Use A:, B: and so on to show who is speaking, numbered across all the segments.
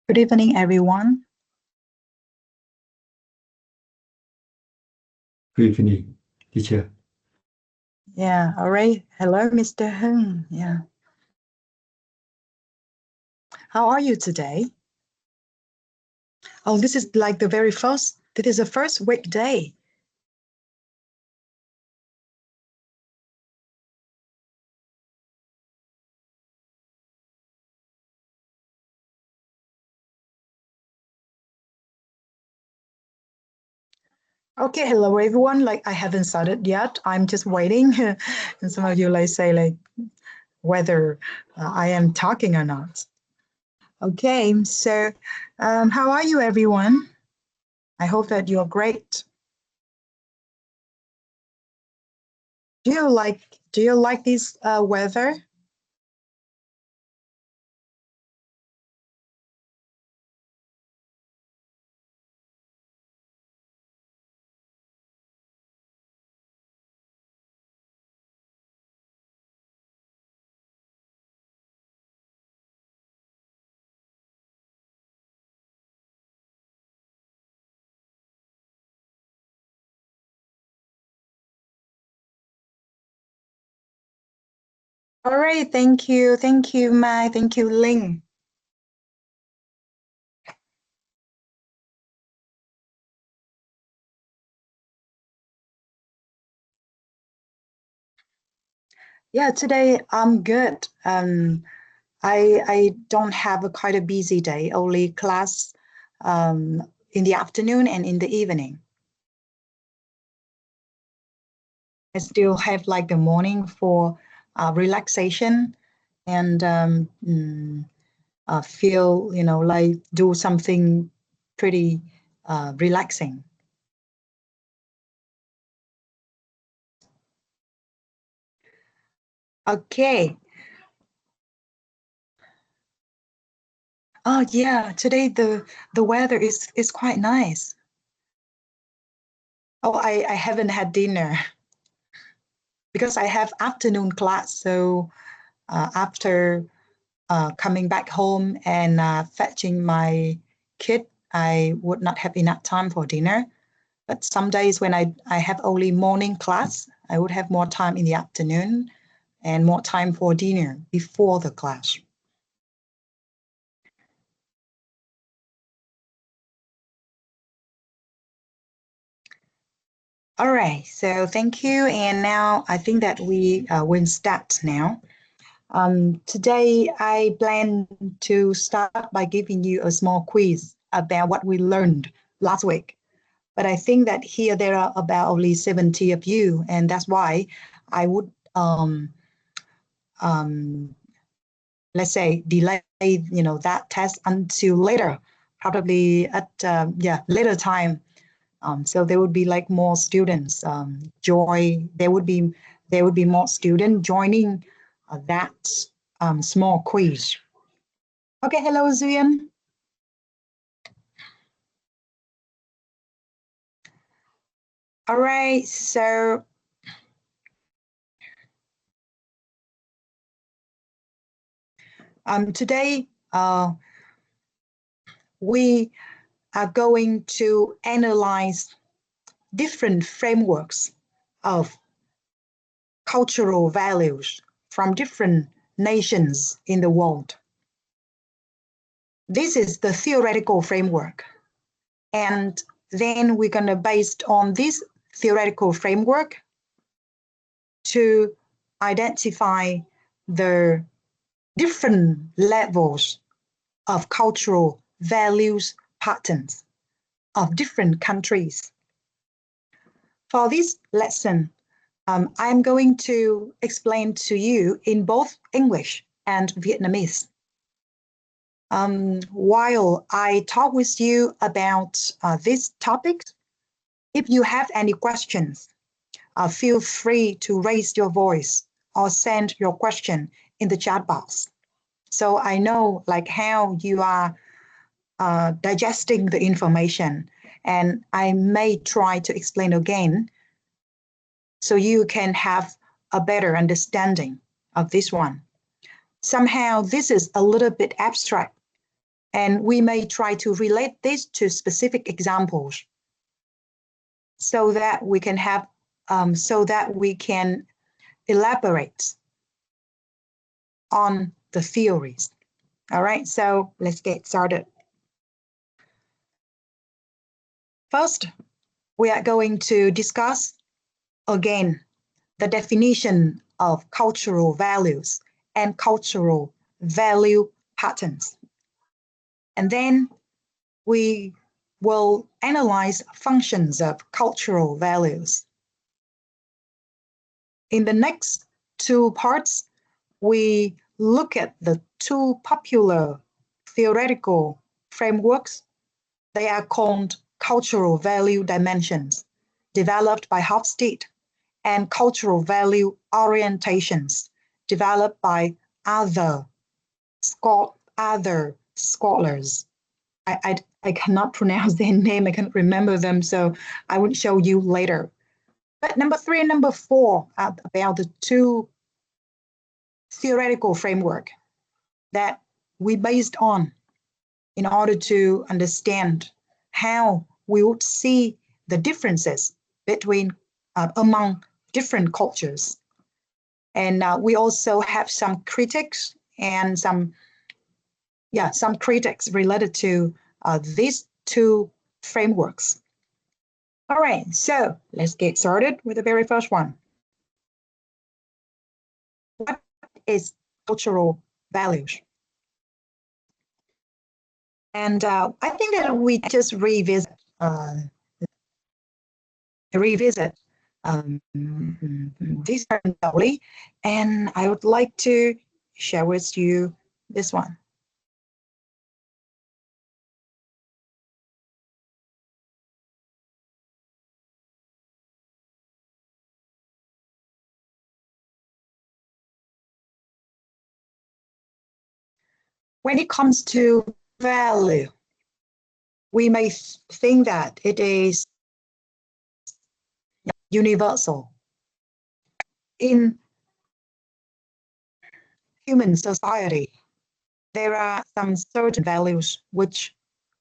A: Good evening, everyone.
B: Good evening, teacher.
A: Yeah, all right. Hello, Mr. Đứng. Yeah. How are you today? Oh, this is like the first weekday. Okay, hello everyone. Like I haven't started yet. I'm just waiting. And some of you like say like whether I am talking or not. Okay, so how are you everyone? I hope that you're great. Do you like this weather? All right, thank you, Mai, thank you, Linh. Yeah, today I'm good. I don't have quite a busy day, only class in the afternoon and in the evening. I still have like the morning for relaxation and feel, like do something pretty relaxing. Okay. Oh yeah, today the weather is quite nice. Oh, I haven't had dinner because I have afternoon class. So after coming back home and fetching my kid, I would not have enough time for dinner. But some days when I have only morning class, I would have more time in the afternoon and more time for dinner before the class. All right, so thank you. And now I think that we will start now. Today, I plan to start by giving you a small quiz about what we learned last week. But I think that here there are about only 70 of you, and that's why I would, let's say, delay, that test until later, probably at later time. So there would be like more students there would be more students joining that small quiz. Okay, hello Duyên. All right, so today we are going to analyze different frameworks of cultural values from different nations in the world. This is the theoretical framework. And then we're going to, based on this theoretical framework, to identify the different levels of cultural values patterns of different countries. For this lesson, I'm going to explain to you in both English and Vietnamese. While I talk with you about this topic, if you have any questions, feel free to raise your voice or send your question in the chat box. So I know like how you are digesting the information, and I may try to explain again so you can have a better understanding of this one. Somehow this is a little bit abstract, And we may try to relate this to specific examples so that we can have, elaborate on the theories. All right, so let's get started. First, we are going to discuss again the definition of cultural values and cultural value patterns. And then we will analyze functions of cultural values. In the next two parts, we look at the two popular theoretical frameworks. They are called cultural value dimensions, developed by Hofstede, and cultural value orientations, developed by other scholars. I cannot pronounce their name, I can't remember them, so I will show you later. But number 3 and number 4 are about the two theoretical framework that we based on in order to understand how we would see the differences between among different cultures. And we also have some critics and some critics related to these two frameworks. All right, so let's get started with the very first one. What is cultural values? And I think that we just revisit this thoroughly, and I would like to share with you this one. When it comes to value, we may think that it is universal. In human society, there are some certain values which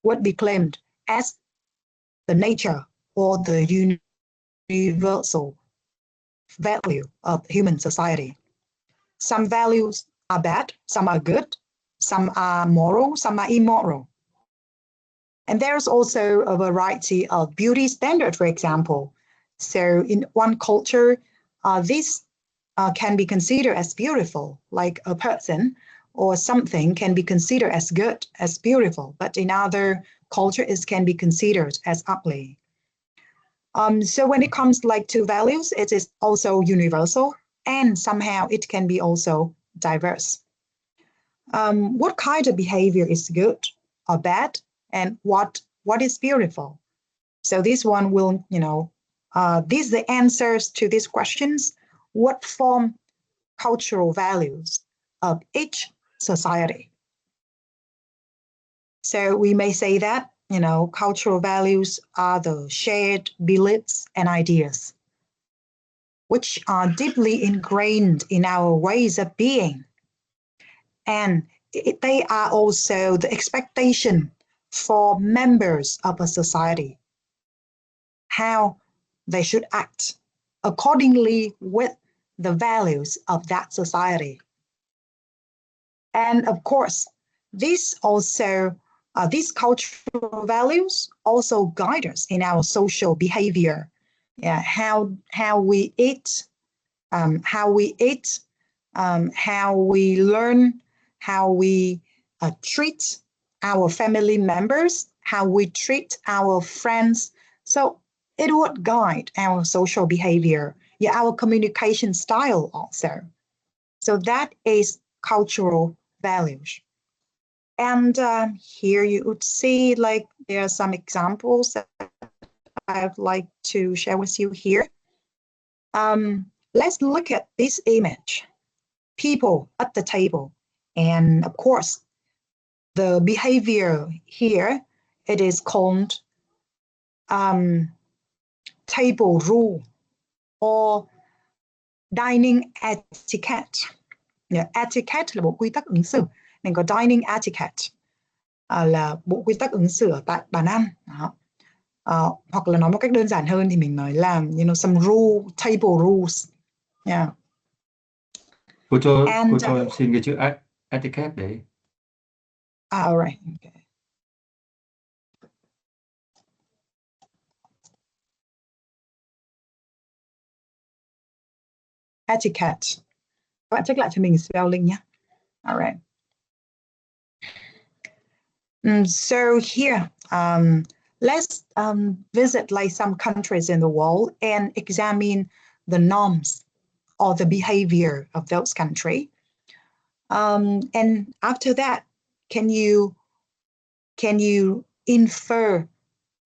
A: would be claimed as the nature or the universal value of human society. Some values are bad, some are good, some are moral, some are immoral. And there's also a variety of beauty standards, for example. So in one culture, this can be considered as beautiful, like a person or something can be considered as good, as beautiful, but in other cultures, it can be considered as ugly. So when it comes to values, it is also universal, and somehow it can be also diverse. What kind of behavior is good or bad, and what is beautiful? So this one will, these are the answers to these questions. What form cultural values of each society? So we may say that, cultural values are the shared beliefs and ideas, which are deeply ingrained in our ways of being. And they are also the expectation for members of a society, how they should act accordingly with the values of that society. And of course, these cultural values also guide us in our social behavior. Yeah, how we eat, how we learn, how we treat our family members, how we treat our friends. So it would guide our social behavior, our communication style also. So that is cultural values. And here you would see there are some examples that I'd like to share with you here. Let's look at this image. People at the table. And of course, the behavior here, it is called table rule or dining etiquette. Etiquette là bộ quy tắc ứng xử, nên có dining etiquette. là bộ quy tắc ứng xử tại bàn ăn. Đó. Hoặc là nói một cách đơn giản hơn thì mình nói là some table rules. Yeah.
B: Cô
A: And
B: cho em xin cái chữ etiquette đấy.
A: all right. Okay. Etiquette. Các bạn check lại cho mình spelling nhé. All right. So here, let's visit like some countries in the world and examine the norms or the behavior of those countries. And after that, can you infer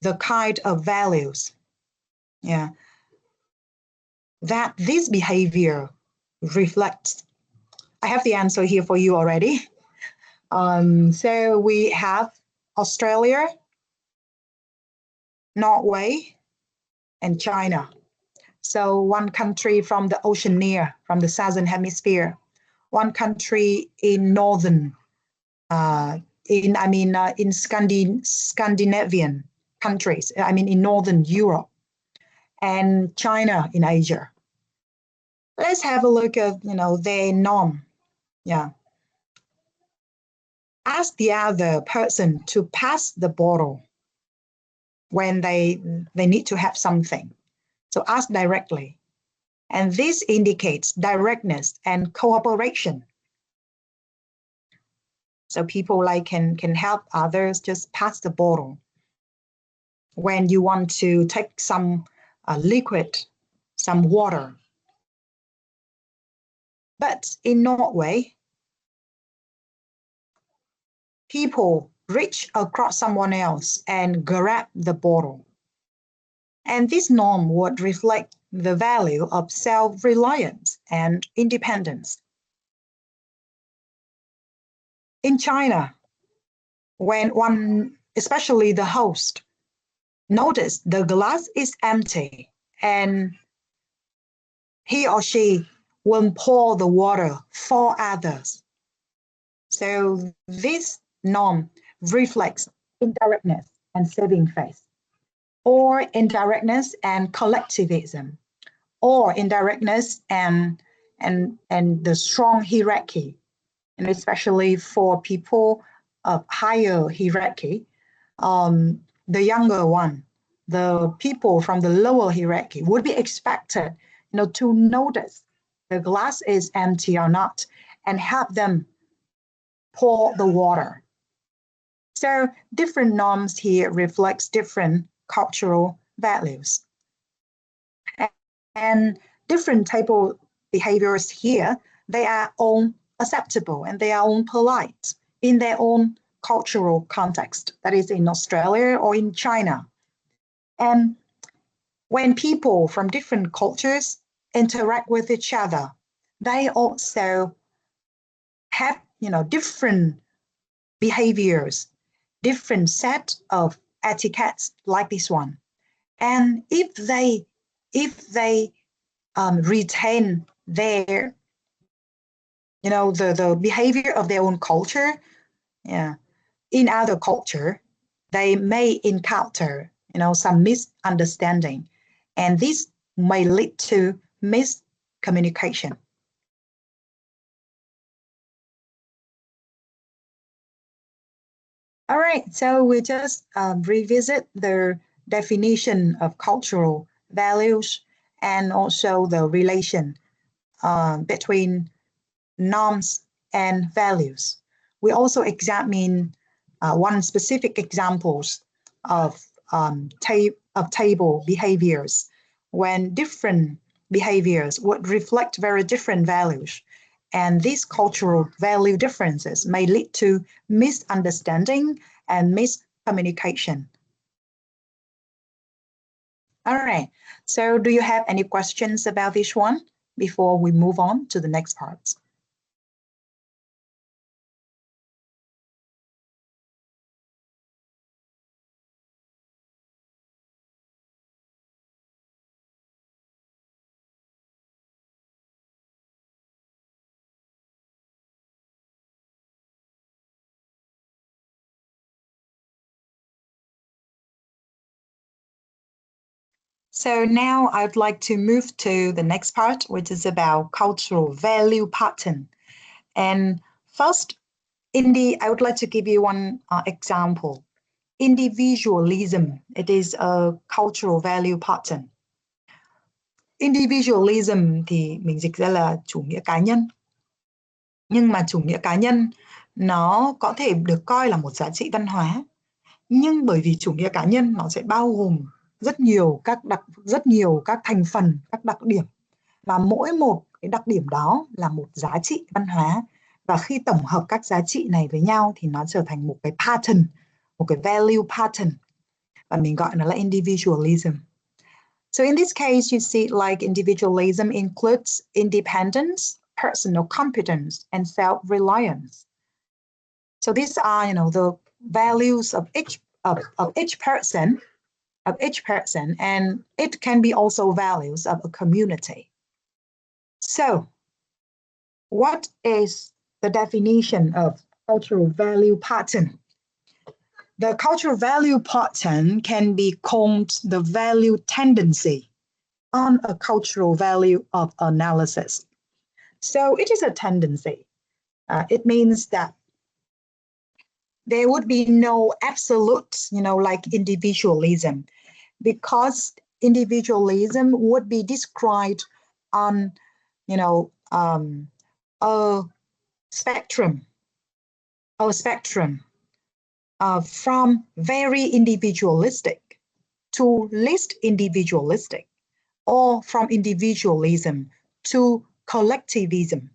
A: the kind of values, that this behavior reflects? I have the answer here for you already. So we have Australia, Norway, and China. So one country from the Oceania, from the southern hemisphere, one country in northern, in Scandinavian countries, in northern Europe, and China in Asia. Let's have a look at their norm. Yeah. Ask the other person to pass the bottle when they need to have something. So ask directly. And this indicates directness and cooperation. So people can help others just pass the bottle when you want to take some liquid, some water. But in Norway, people reach across someone else and grab the bottle. And this norm would reflect the value of self-reliance and independence. In China, when one, especially the host, notice the glass is empty and he or she will pour the water for others. So this norm reflects indirectness and saving face, or indirectness and collectivism, or indirectness and the strong hierarchy, and especially for people of higher hierarchy, the younger one, the people from the lower hierarchy would be expected, to notice the glass is empty or not and help them pour the water. So different norms here reflects different cultural values. And different table behaviors here, they are all acceptable and they are all polite in their own cultural context, that is in Australia or in China. And when people from different cultures interact with each other, they also have, different behaviors, different set of etiquettes like this one. And if they retain their, the behavior of their own culture, in other culture, they may encounter, some misunderstanding, and this may lead to miscommunication. All right, so we just revisit the definition of cultural values and also the relation between norms and values. We also examine one specific examples of table behaviors when different behaviors would reflect very different values. And these cultural value differences may lead to misunderstanding and miscommunication. All right, so do you have any questions about this one before we move on to the next part? So now I'd like to move to the next part, which is about cultural value pattern. And first, I would like to give you one example. Individualism, it is a cultural value pattern. Individualism thì mình dịch ra là chủ nghĩa cá nhân. Nhưng mà chủ nghĩa cá nhân nó có thể được coi là một giá trị văn hóa. Nhưng bởi vì chủ nghĩa cá nhân nó sẽ bao gồm rất nhiều các thành phần, các đặc điểm. Và mỗi một cái đặc điểm đó là một giá trị văn hóa. Và khi tổng hợp các giá trị này với nhau thì nó trở thành một cái pattern, một cái value pattern. Và mình gọi nó là individualism. So in this case, you see like individualism includes independence, personal competence, and self-reliance. So these are, the values of each person, and it can be also values of a community. So, what is the definition of cultural value pattern? The cultural value pattern can be called the value tendency on a cultural value of analysis. So it is a tendency. It means that there would be no absolute, like individualism, because individualism would be described on, a spectrum from very individualistic to least individualistic, or from individualism to collectivism.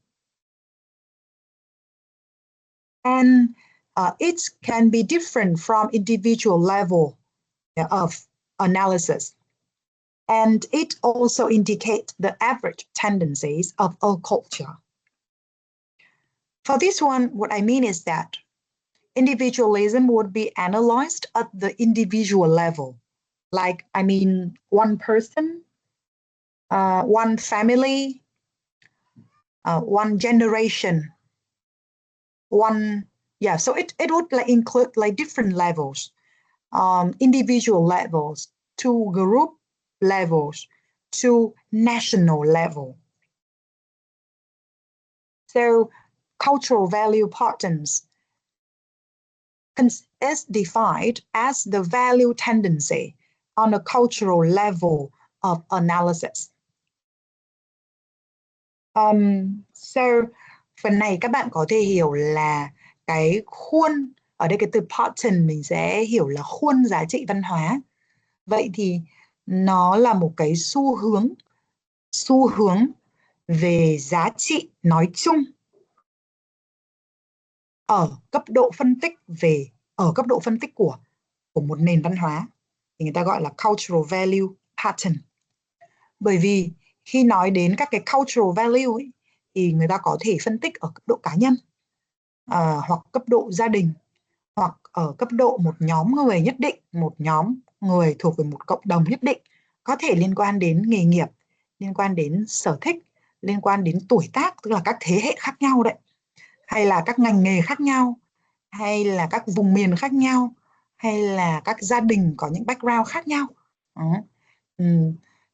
A: And it can be different from individual level of analysis. And it also indicates the average tendencies of a culture. For this one, what I mean is that individualism would be analyzed at the individual level. Like, one person, one family, one generation, so it would include different levels, individual levels to group levels to national level. So cultural value patterns is defined as the value tendency on a cultural level of analysis. So phần này các bạn có thể hiểu là cái khuôn, ở đây cái từ pattern mình sẽ hiểu là khuôn giá trị văn hóa. Vậy thì nó là một cái xu hướng về giá trị nói chung ở cấp độ phân tích của một nền văn hóa, thì người ta gọi là cultural value pattern. Bởi vì khi nói đến các cái cultural value ấy, thì người ta có thể phân tích ở cấp độ cá nhân, hoặc cấp độ gia đình, hoặc ở cấp độ một nhóm người nhất định, một nhóm người thuộc về một cộng đồng nhất định, có thể liên quan đến nghề nghiệp, liên quan đến sở thích, liên quan đến tuổi tác, tức là các thế hệ khác nhau đấy, hay là các ngành nghề khác nhau, hay là các vùng miền khác nhau, hay là các gia đình có những background khác nhau.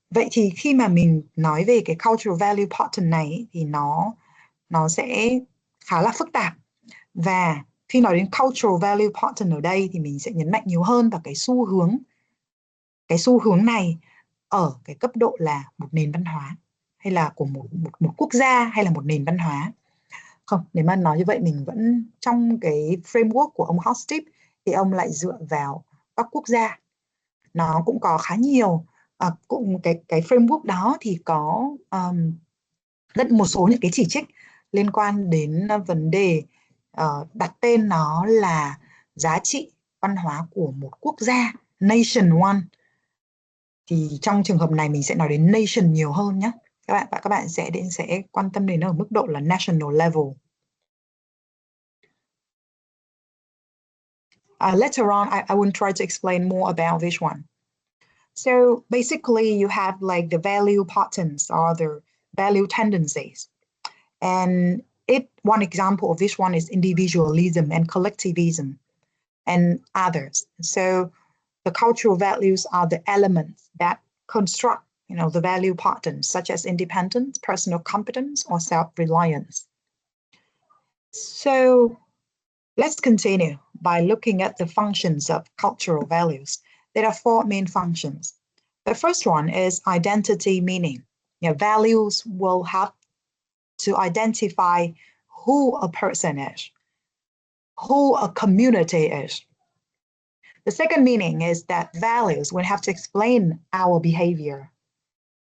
A: Vậy thì khi mà mình nói về cái cultural value pattern này thì nó sẽ khá là phức tạp. Và khi nói đến cultural value pattern ở đây thì mình sẽ nhấn mạnh nhiều hơn vào cái xu hướng này ở cái cấp độ là một nền văn hóa, hay là của một quốc gia, hay là một nền văn hóa. Không, nếu mà nói như vậy mình vẫn trong cái framework của ông Hofstede thì ông lại dựa vào các quốc gia. Nó cũng có khá nhiều, cũng cái framework đó thì có một số những cái chỉ trích liên quan đến vấn đề đặt tên nó là giá trị văn hóa của một quốc gia, nation one. Thì trong trường hợp này mình sẽ nói đến nation nhiều hơn nhé. Các bạn sẽ quan tâm đến ở mức độ là national level. Later on, I will try to explain more about this one. So basically, you have like the value patterns or the value tendencies. And one example of this one is individualism and collectivism and others. So the cultural values are the elements that construct, the value patterns such as independence, personal competence, or self-reliance. So let's continue by looking at the functions of cultural values. There are 4 main functions. The first one is identity meaning. Values will have to identify who a person is, who a community is. The second meaning is that values will have to explain our behavior,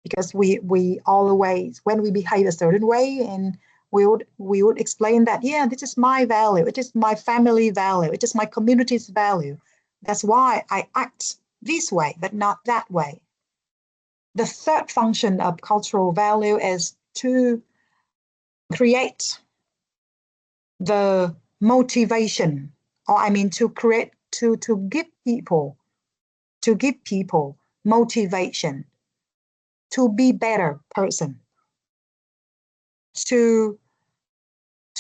A: because we always, when we behave a certain way, and we would explain that, yeah, this is my value, it is my family value, it is my community's value. That's why I act this way, but not that way. The third function of cultural value is to create the motivation, or to create, to give people motivation to be better person, to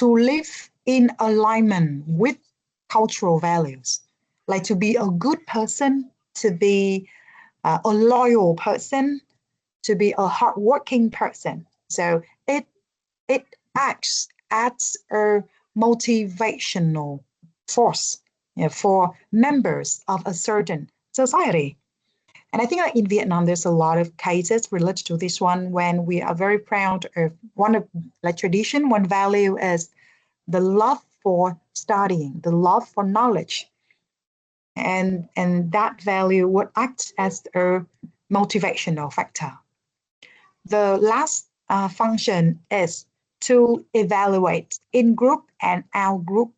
A: live in alignment with cultural values, like to be a good person, to be a loyal person, to be a hardworking person. So it acts as a motivational force, for members of a certain society. And I think that in Vietnam, there's a lot of cases related to this one, when we are very proud of one of tradition, one value is the love for studying, the love for knowledge. And that value would act as a motivational factor. The last function is to evaluate in group and out group.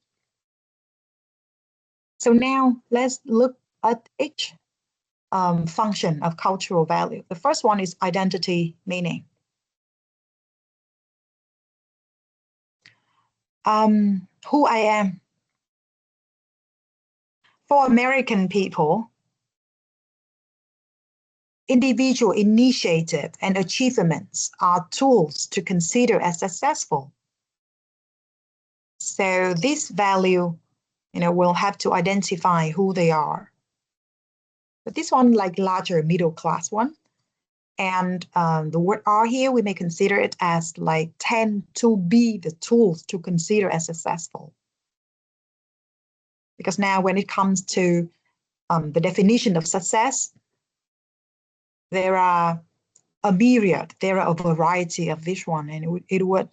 A: So now let's look at each function of cultural value. The first one is identity meaning. Who I am. For American people, individual initiative and achievements are tools to consider as successful. So this value, will have to identify who they are. But this one, like larger middle class one, and the word "are" here, we may consider it as like tend to be the tools to consider as successful. Because now when it comes to the definition of success, there are a myriad, there are a variety of this one, and it would,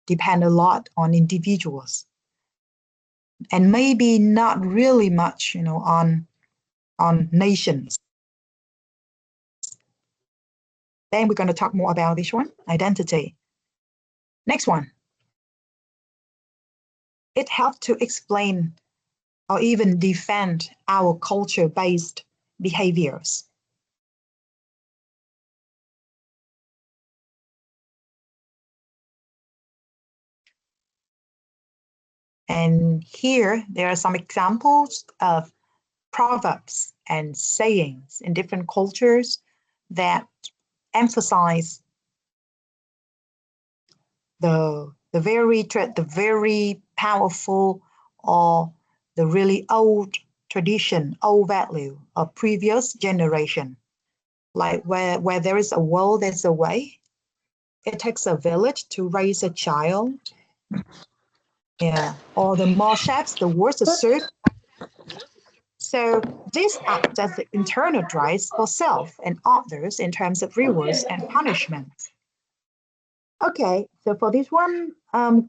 A: depend a lot on individuals, and maybe not really much, on nations. Then we're going to talk more about this one, identity. Next one. It helps to explain or even defend our culture-based behaviors. And here, there are some examples of proverbs and sayings in different cultures that emphasize the very powerful or the really old tradition, old value of previous generation. Like where there is a will, there's a way. It takes a village to raise a child. Yeah, or the more chefs, the worse the soup. So this acts as the internal drives for self and others in terms of rewards and punishments. Okay, so for this one,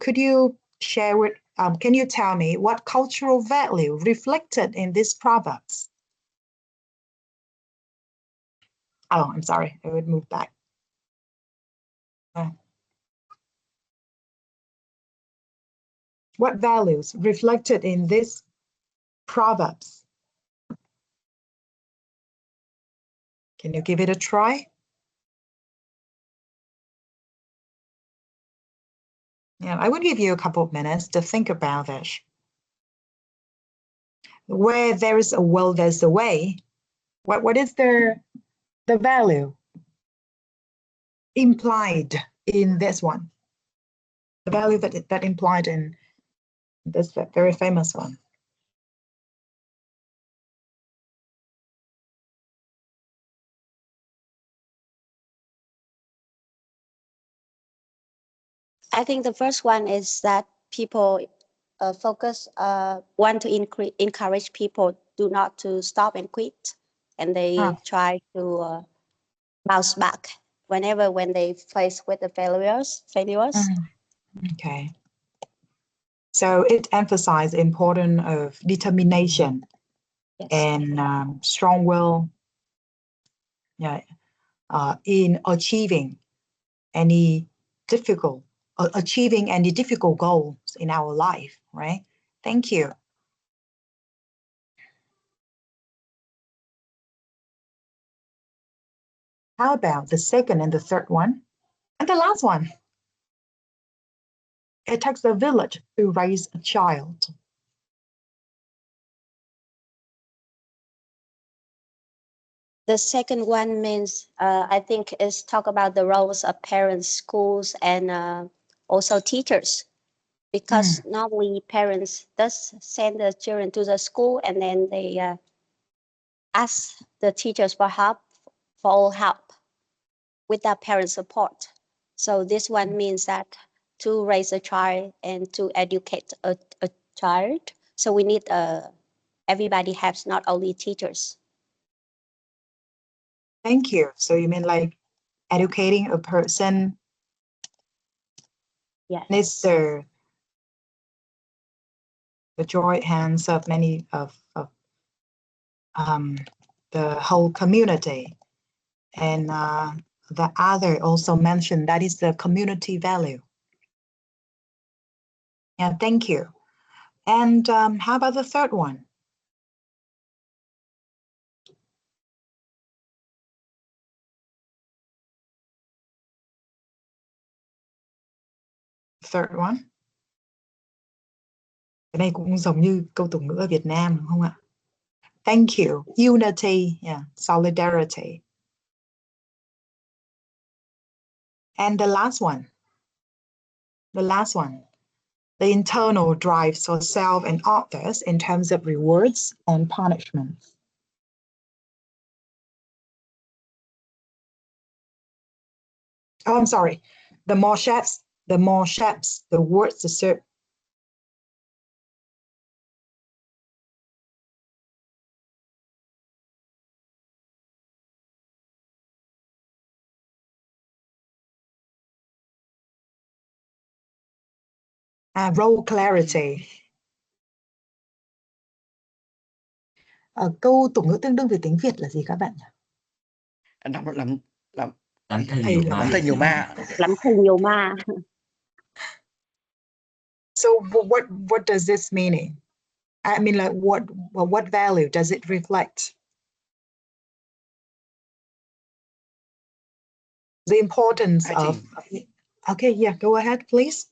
A: could you share with, can you tell me what cultural value reflected in these proverbs? Oh, I'm sorry, I would move back. What values reflected in these proverbs? Can you give it a try? Yeah, I would give you a couple of minutes to think about this. Where there is a will, there's a way. What is the value implied in this one? The value that implied in this very famous one.
C: I think the first one is that people want to encourage people do not to stop and quit, and they try to bounce back when they face with the failures.
A: Okay. So it emphasizes the importance of determination and strong will in achieving any difficult goals in our life, right? Thank you. How about the second and the third one? And the last one. It takes a village to raise a child.
C: The second one means, I think, is talk about the roles of parents, schools, and also teachers. Because normally parents does send the children to the school, and then they ask the teachers for all help without parent support. So this one means that to raise a child and to educate a child, so we need everybody helps, not only teachers.
A: Thank you. So you mean like educating a person?
C: Yes.
A: Needs the joint hands of many of the whole community, and the other also mentioned that is the community value. Yeah, thank you. And how about the third one? Third one. Cái này cũng giống như câu tục ngữ ở Việt Nam đúng không ạ? Thank you. Unity, yeah, solidarity. And the last one. The internal drives for self and others in terms of rewards and punishments. Oh, I'm sorry. The more shapes, the words assert. Role clarity. Câu tục ngữ tương đương về tiếng Việt là gì các bạn nhỉ?
B: Lắm thầy nhiều ma.
C: Lắm thầy nhiều ma.
A: So what does this mean? I mean, like what value does it reflect? The importance of. Okay, yeah, go ahead, please.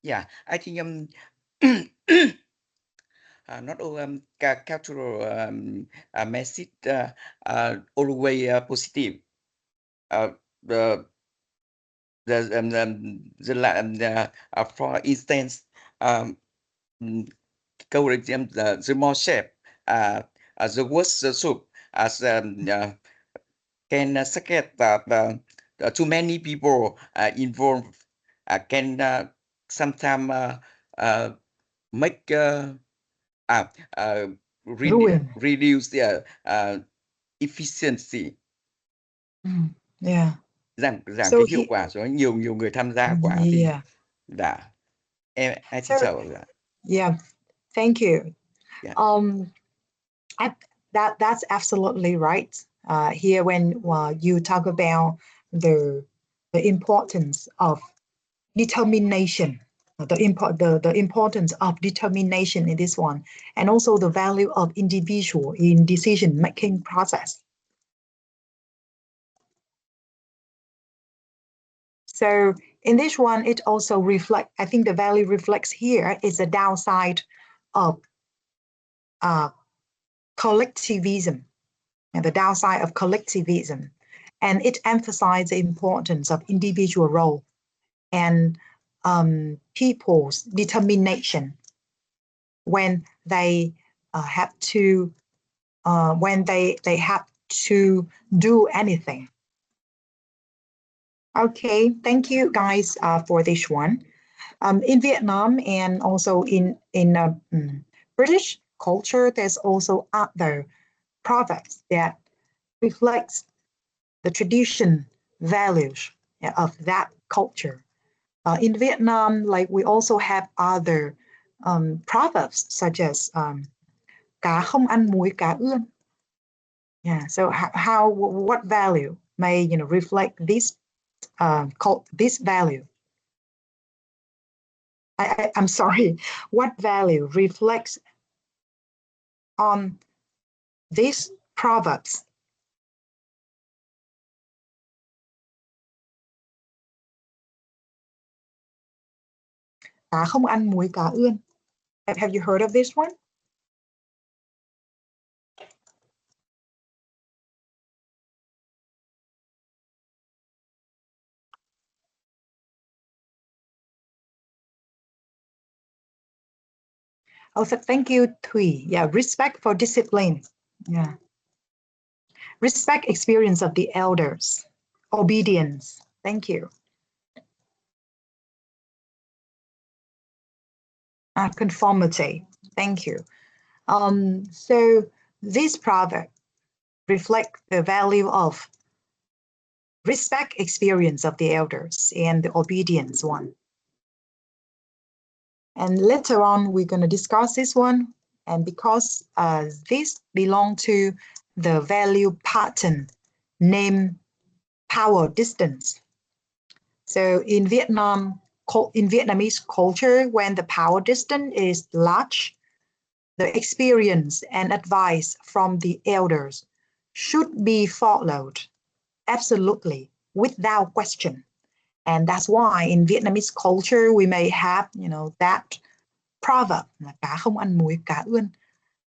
D: Yeah, I think not all cultural message always positive. For instance, go example, the more shape, the worst the soup as can second too many people involved can sometimes make reduce the efficiency.
A: Yeah.
D: Giảm cái hiệu quả cho nhiều người tham gia quá thì đã em thì sợ là.
A: Yeah, thank you. Yeah. That's absolutely right. Here, when you talk about the importance of determination, the importance of determination in this one, and also the value of individual in decision-making process. So in this one, it also reflects, I think the value reflects here is the downside of collectivism, and the downside of collectivism. And it emphasizes the importance of individual role and people's determination when they have to do anything. Okay, thank you guys for this one. In Vietnam and also in British culture, there's also other proverbs that reflects the tradition, values of that culture. In Vietnam, like we also have other proverbs such as cá không ăn muối cá ươn. Yeah. So what value may reflect this this value? I'm sorry. What value reflects on these proverbs? Cá không ăn muối cá ươn. Have you heard of this one? Also, thank you, Thuy. Yeah, respect for discipline. Yeah. Respect experience of the elders. Obedience. Thank you. Conformity. Thank you. So this proverb reflect the value of respect experience of the elders and the obedience one. And later on, we're going to discuss this one. And because this belong to the value pattern named power distance. So in Vietnamese culture, when the power distance is large, the experience and advice from the elders should be followed absolutely without question. And that's why in Vietnamese culture, we may have, that proverb là cá không ăn muối cá ươn,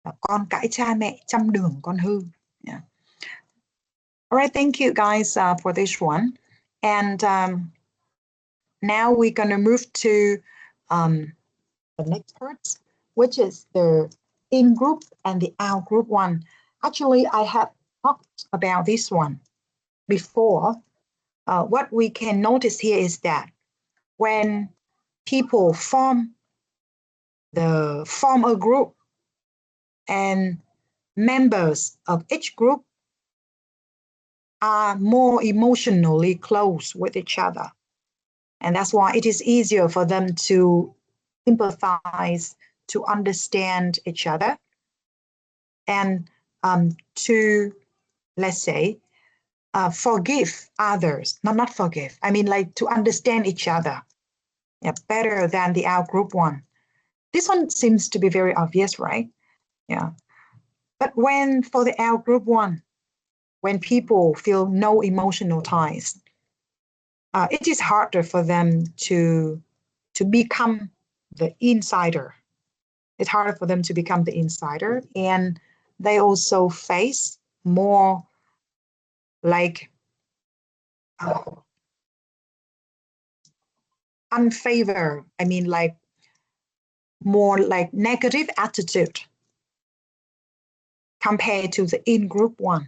A: là con cãi cha mẹ trăm đường con hư. Yeah. All right, thank you guys for this one. And now we're going to move to the next part, which is the in-group and the out-group one. Actually, I have talked about this one before. What we can notice here is that when people form a group and members of each group are more emotionally close with each other. And that's why it is easier for them to sympathize, to understand each other, and to, let's say, forgive others. Not forgive. I mean, like to understand each other better than the out-group one. This one seems to be very obvious, right? Yeah. But for the out-group one, when people feel no emotional ties, it is harder for them to become the insider. It's harder for them to become the insider, and they also face more like unfavor. I mean, like more like negative attitude compared to the in-group one.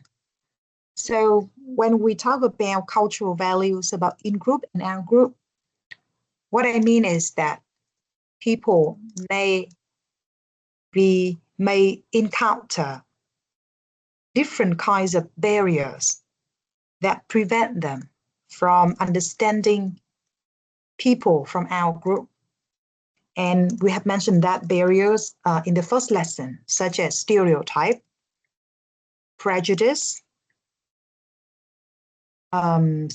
A: So when we talk about cultural values about in-group and out-group, what I mean is that people may encounter different kinds of barriers that prevent them from understanding people from our group. And we have mentioned that barriers in the first lesson, such as stereotype, prejudice, and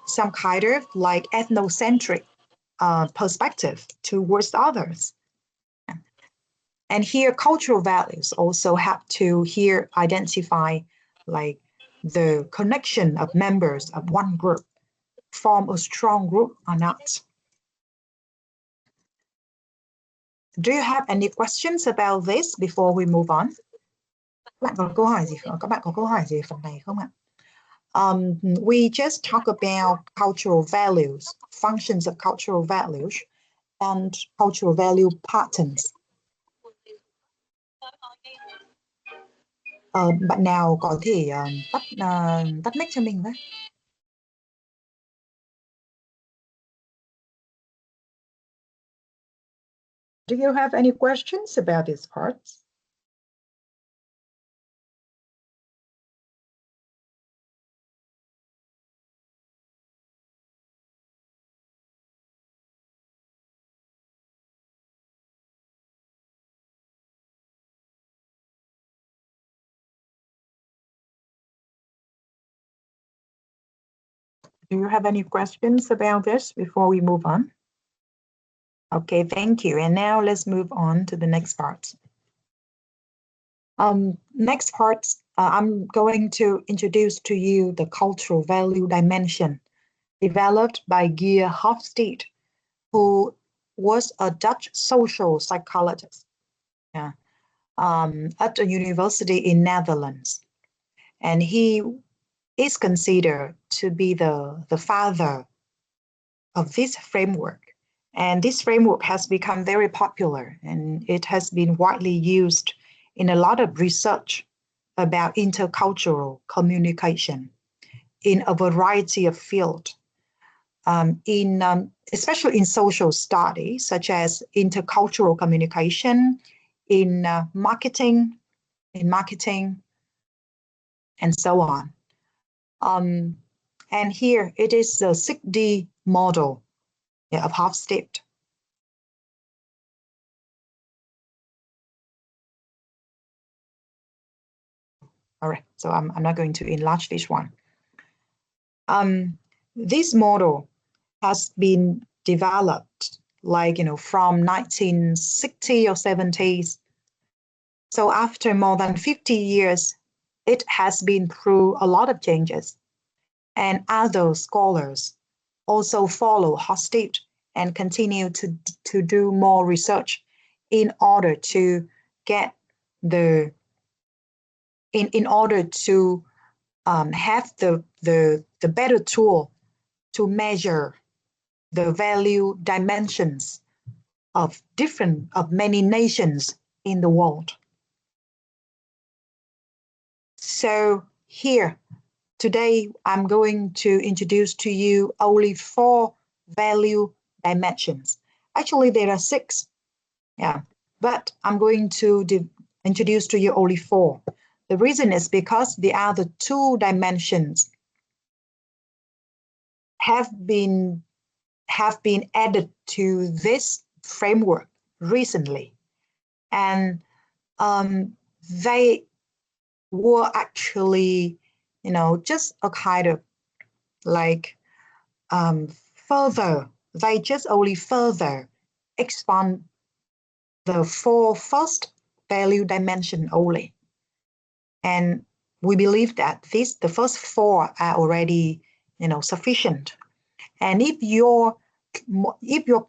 A: some kind of like ethnocentric perspective towards others. And here, cultural values also have to identify like the connection of members of one group, form a strong group or not. Do you have any questions about this before we move on? Các bạn có câu hỏi gì phần này không ạ? We just talk about cultural values, functions of cultural values, and cultural value patterns. Bạn nào có thể tắt mic cho mình với? Do you have any questions about these parts? Do you have any questions about this before we move on? Okay, thank you. And now let's move on to the next part. Next part, I'm going to introduce to you the cultural value dimension developed by Geert Hofstede, who was a Dutch social psychologist at a university in Netherlands. And he is considered to be the father of this framework. And this framework has become very popular, and it has been widely used in a lot of research about intercultural communication in a variety of fields, especially in social studies, such as intercultural communication, in marketing, and so on. And here it is the 6D model of Hofstede. All right, so I'm not going to enlarge this one. This model has been developed from 1960 or 70s. So after more than 50 years, it has been through a lot of changes. And other scholars also follow Hofstede and continue to do more research in order to get in order to have the better tool to measure the value dimensions of many nations in the world. So here, today, I'm going to introduce to you only 4 value dimensions. Actually, there are 6, but I'm going to introduce to you only 4. The reason is because the other 2 dimensions have been added to this framework recently, and they were actually, just a kind of further. They just only further expand the 4 first value dimension only. And we believe that the first 4 are already, sufficient. And if you're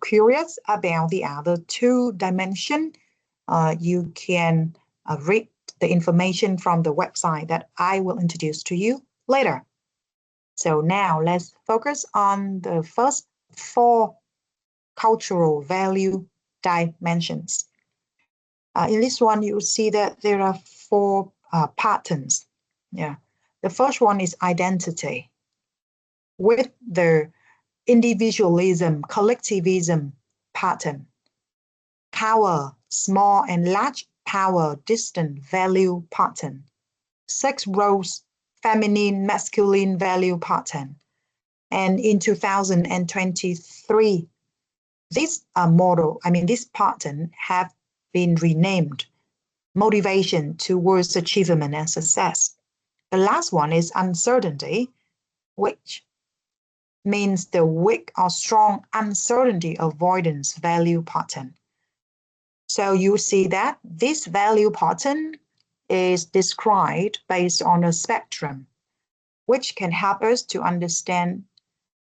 A: curious about the other 2 dimensions, you can read the information from the website that I will introduce to you later. So now let's focus on the first 4 cultural value dimensions. In this one, you will see that there are 4 patterns. The first one is identity, with the individualism, collectivism pattern. Power, small and large power, distant value pattern. Sex roles, feminine, masculine value pattern. And in 2023, this pattern have been renamed motivation towards achievement and success. The last one is uncertainty, which means the weak or strong uncertainty avoidance value pattern. So you see that this value pattern is described based on a spectrum, which can help us to understand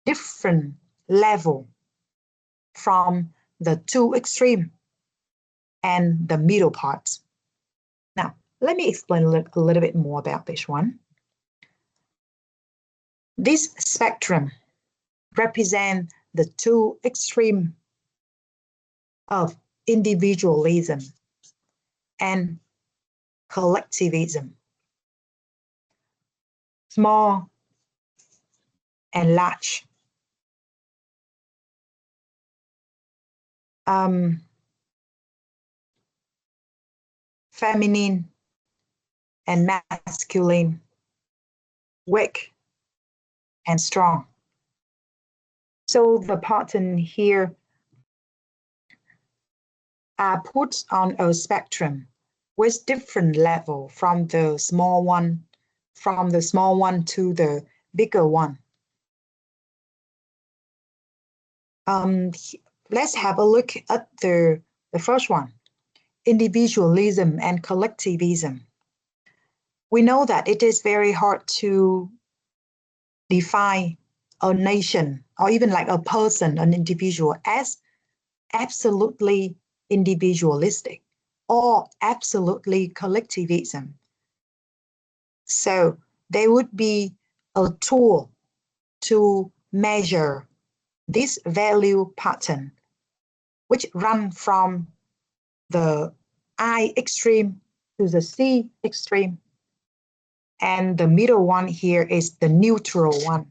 A: different level from the 2 extreme and the middle parts. Now, let me explain a little bit more about this one. This spectrum represents the 2 extremes of individualism and collectivism, small and large. feminine, and masculine, weak, and strong. So the pattern here are put on a spectrum with different level from the small one to the bigger one. Let's have a look at the first one, individualism and collectivism. We know that it is very hard to define a nation or even like a person, an individual, as absolutely individualistic or absolutely collectivism. So there would be a tool to measure this value pattern, which run from the I extreme to the C extreme. And the middle one here is the neutral one,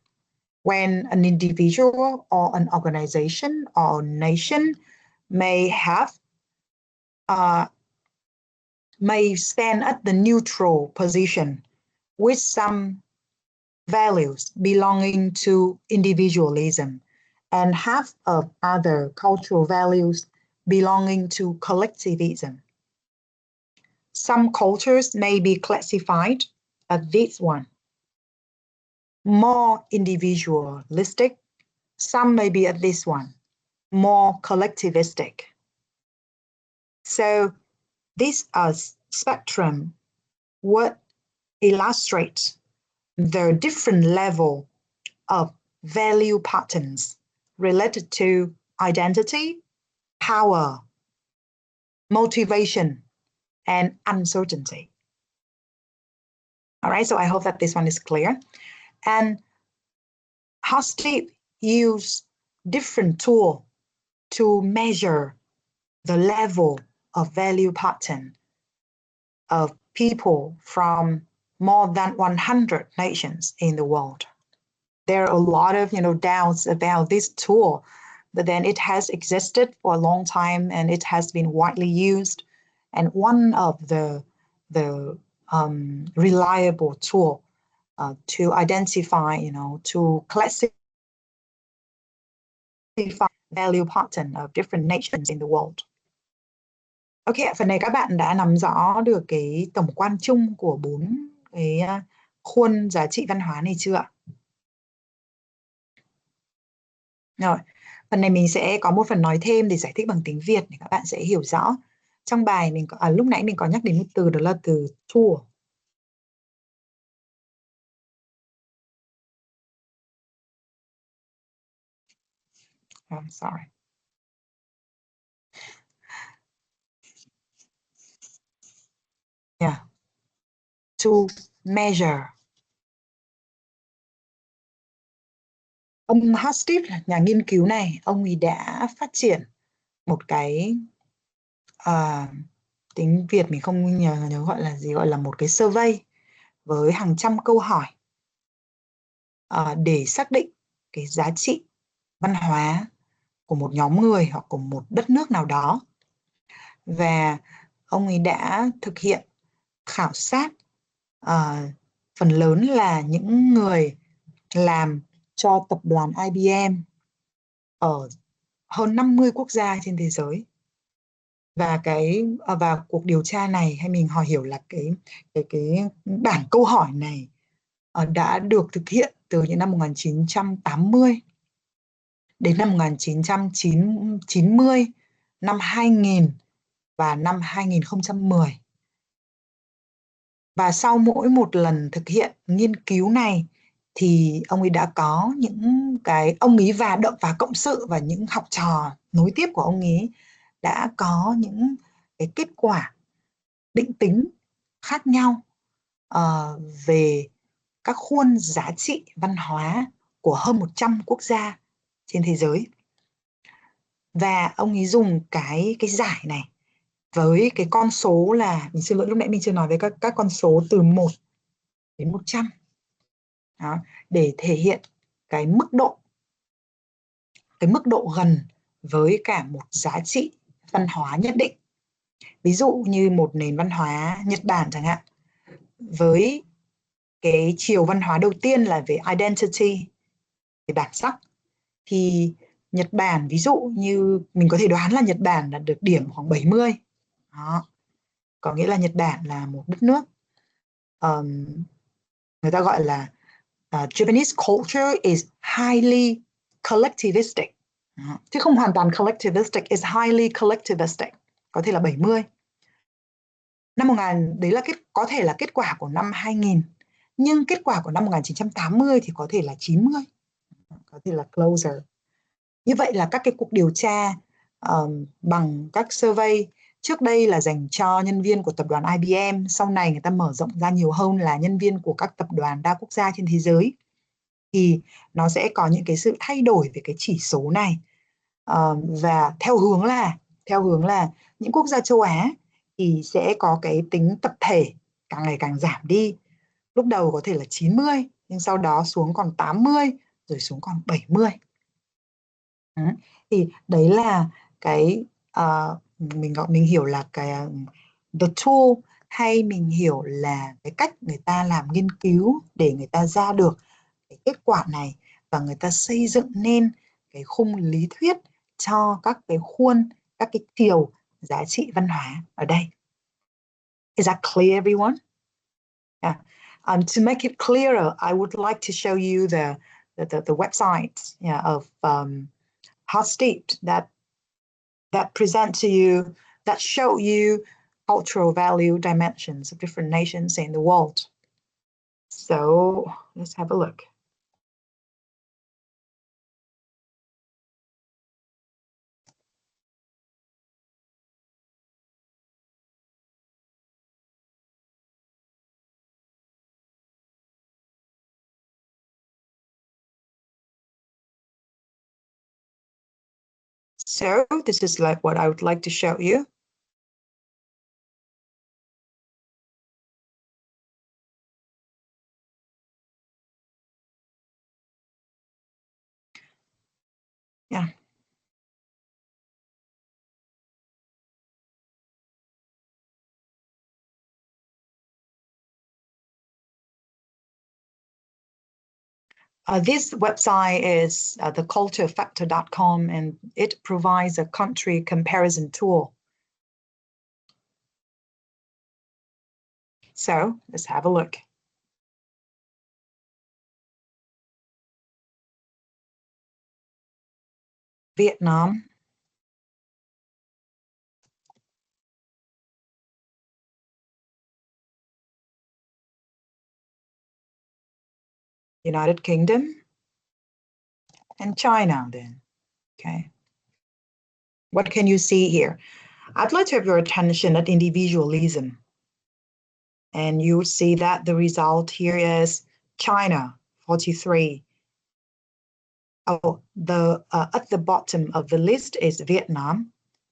A: when an individual or an organization or a nation may stand at the neutral position with some values belonging to individualism and half of other cultural values belonging to collectivism. Some cultures may be classified as this one, more individualistic. Some may be at this one, more collectivistic. So this spectrum would illustrate the different level of value patterns related to identity, power, motivation, and uncertainty. All right, so I hope that this one is clear. And HtylI use different tools to measure the level of value pattern of people from more than 100 nations in the world. There are a lot of doubts about this tool, but then it has existed for a long time and it has been widely used. And one of the reliable tool to identify, to classify value pattern of different nations in the world. Ok, phần này các bạn đã nắm rõ được cái tổng quan chung của 4 cái khuôn giá trị văn hóa này chưa ạ? Rồi, phần này mình sẽ có một phần nói thêm để giải thích bằng tiếng Việt để các bạn sẽ hiểu rõ. Trong bài mình có, lúc nãy mình có nhắc đến một từ, đó là từ tool. I'm sorry. Yeah. To measure. Ông HtylI, nhà nghiên cứu này, ông ấy đã phát triển một cái tiếng Việt mình không nhớ gọi là gì, gọi là một cái survey với hàng trăm câu hỏi để xác định cái giá trị văn hóa của một nhóm người hoặc của một đất nước nào đó. Và ông ấy đã thực hiện khảo sát phần lớn là những người làm cho tập đoàn IBM ở hơn 50 quốc gia trên thế giới. Và cuộc điều tra này, hay mình hiểu là cái bảng câu hỏi này đã được thực hiện từ những năm 1980 đến năm 1990, năm 2000 và năm 2010. Và sau mỗi một lần thực hiện nghiên cứu này thì ông ấy đã có những ông ấy và cộng sự và những học trò nối tiếp của ông ấy đã có những cái kết quả định tính khác nhau về các khuôn giá trị văn hóa của hơn 100 quốc gia trên thế giới. Và ông ấy dùng cái giải này với cái con số là, mình xin lỗi lúc nãy mình chưa nói với các con số từ 1 đến 100. Đó, để thể hiện cái mức độ gần với cả một giá trị văn hóa nhất định. Ví dụ như một nền văn hóa Nhật Bản chẳng hạn, với cái chiều văn hóa đầu tiên là về identity, về bản sắc, thì Nhật Bản, ví dụ như mình có thể đoán là Nhật Bản là được điểm khoảng 70. Đó. Có nghĩa là Nhật Bản là một đất nước người ta gọi là Japanese culture is highly collectivistic. Đó. Chứ không hoàn toàn collectivistic, is highly collectivistic. Có thể là 70. Năm 1000, đấy là có thể là kết quả của năm 2000. Nhưng kết quả của năm 1980 thì có thể là 90. Có thể là closer. Như vậy là các cái cuộc điều tra bằng các survey trước đây là dành cho nhân viên của tập đoàn IBM, sau này người ta mở rộng ra nhiều hơn là nhân viên của các tập đoàn đa quốc gia trên thế giới, thì nó sẽ có những cái sự thay đổi về cái chỉ số này, và theo hướng là những quốc gia châu Á thì sẽ có cái tính tập thể càng ngày càng giảm đi. Lúc đầu có thể là 90, nhưng sau đó xuống còn 80, rồi xuống còn 70. Thì đấy là cái mình hiểu là cái the tool, hay mình hiểu là cái cách người ta làm nghiên cứu để người ta ra được cái kết quả này, và người ta xây dựng nên cái khung lý thuyết cho các cái khuôn, các cái chiều giá trị văn hóa ở đây. Is that clear, everyone? Yeah. To make it clearer, I would like to show you the website, yeah, of HštiI that present to you, that show you cultural value dimensions of different nations in the world. So let's have a look. So this is like what I would like to show you. Yeah. This website is theculturefactor.com, and it provides a country comparison tool. So let's have a look. Vietnam, United Kingdom, and China then. Okay. What can you see here? I'd like to have your attention at individualism. And you see that the result here is China, 43. Oh, at the bottom of the list is Vietnam,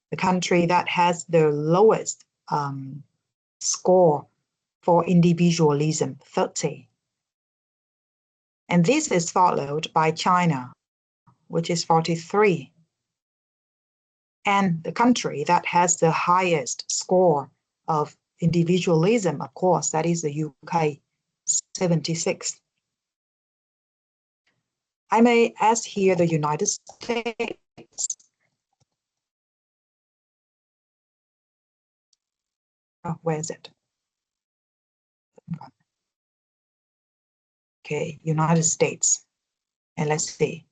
A: the country that has the lowest score for individualism, 30. And this is followed by China, which is 43. And the country that has the highest score of individualism, of course, that is the UK, 76. I may ask here the United States. Oh, where is it? Okay, United States. And let's see.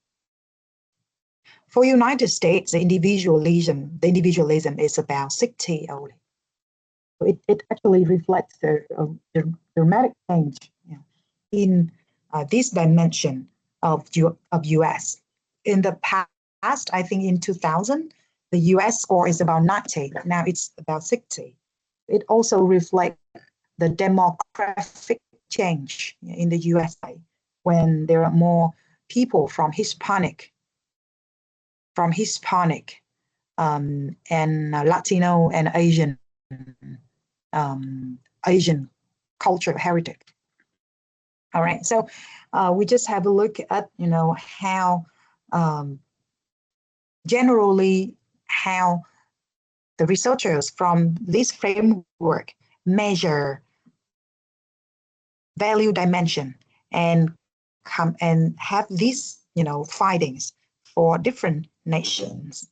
A: For United States, the individualism is about 60 only. So it actually reflects the dramatic change, in this dimension of US. In the past, I think in 2000, the US score is about 90. Now it's about 60. It also reflects the demographic change in the USA, when there are more people from Hispanic and Latino and Asian cultural heritage. All right, so we just have a look at, how generally how the researchers from this framework measure value dimension and come and have these, findings for different nations.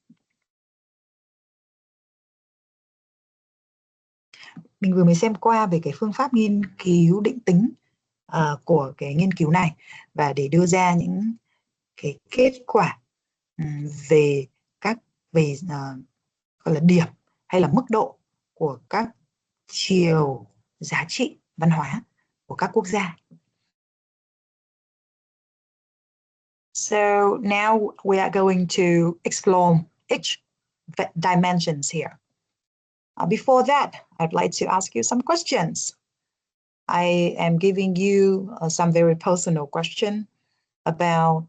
A: Mình vừa mới xem qua về cái phương pháp nghiên cứu định tính của cái nghiên cứu này, và để đưa ra những cái kết quả về gọi là điểm hay là mức độ của các chiều giá trị văn hóa của các quốc gia. So now we are going to explore each dimensions here. Before that, I'd like to ask you some questions. I am giving you some very personal question about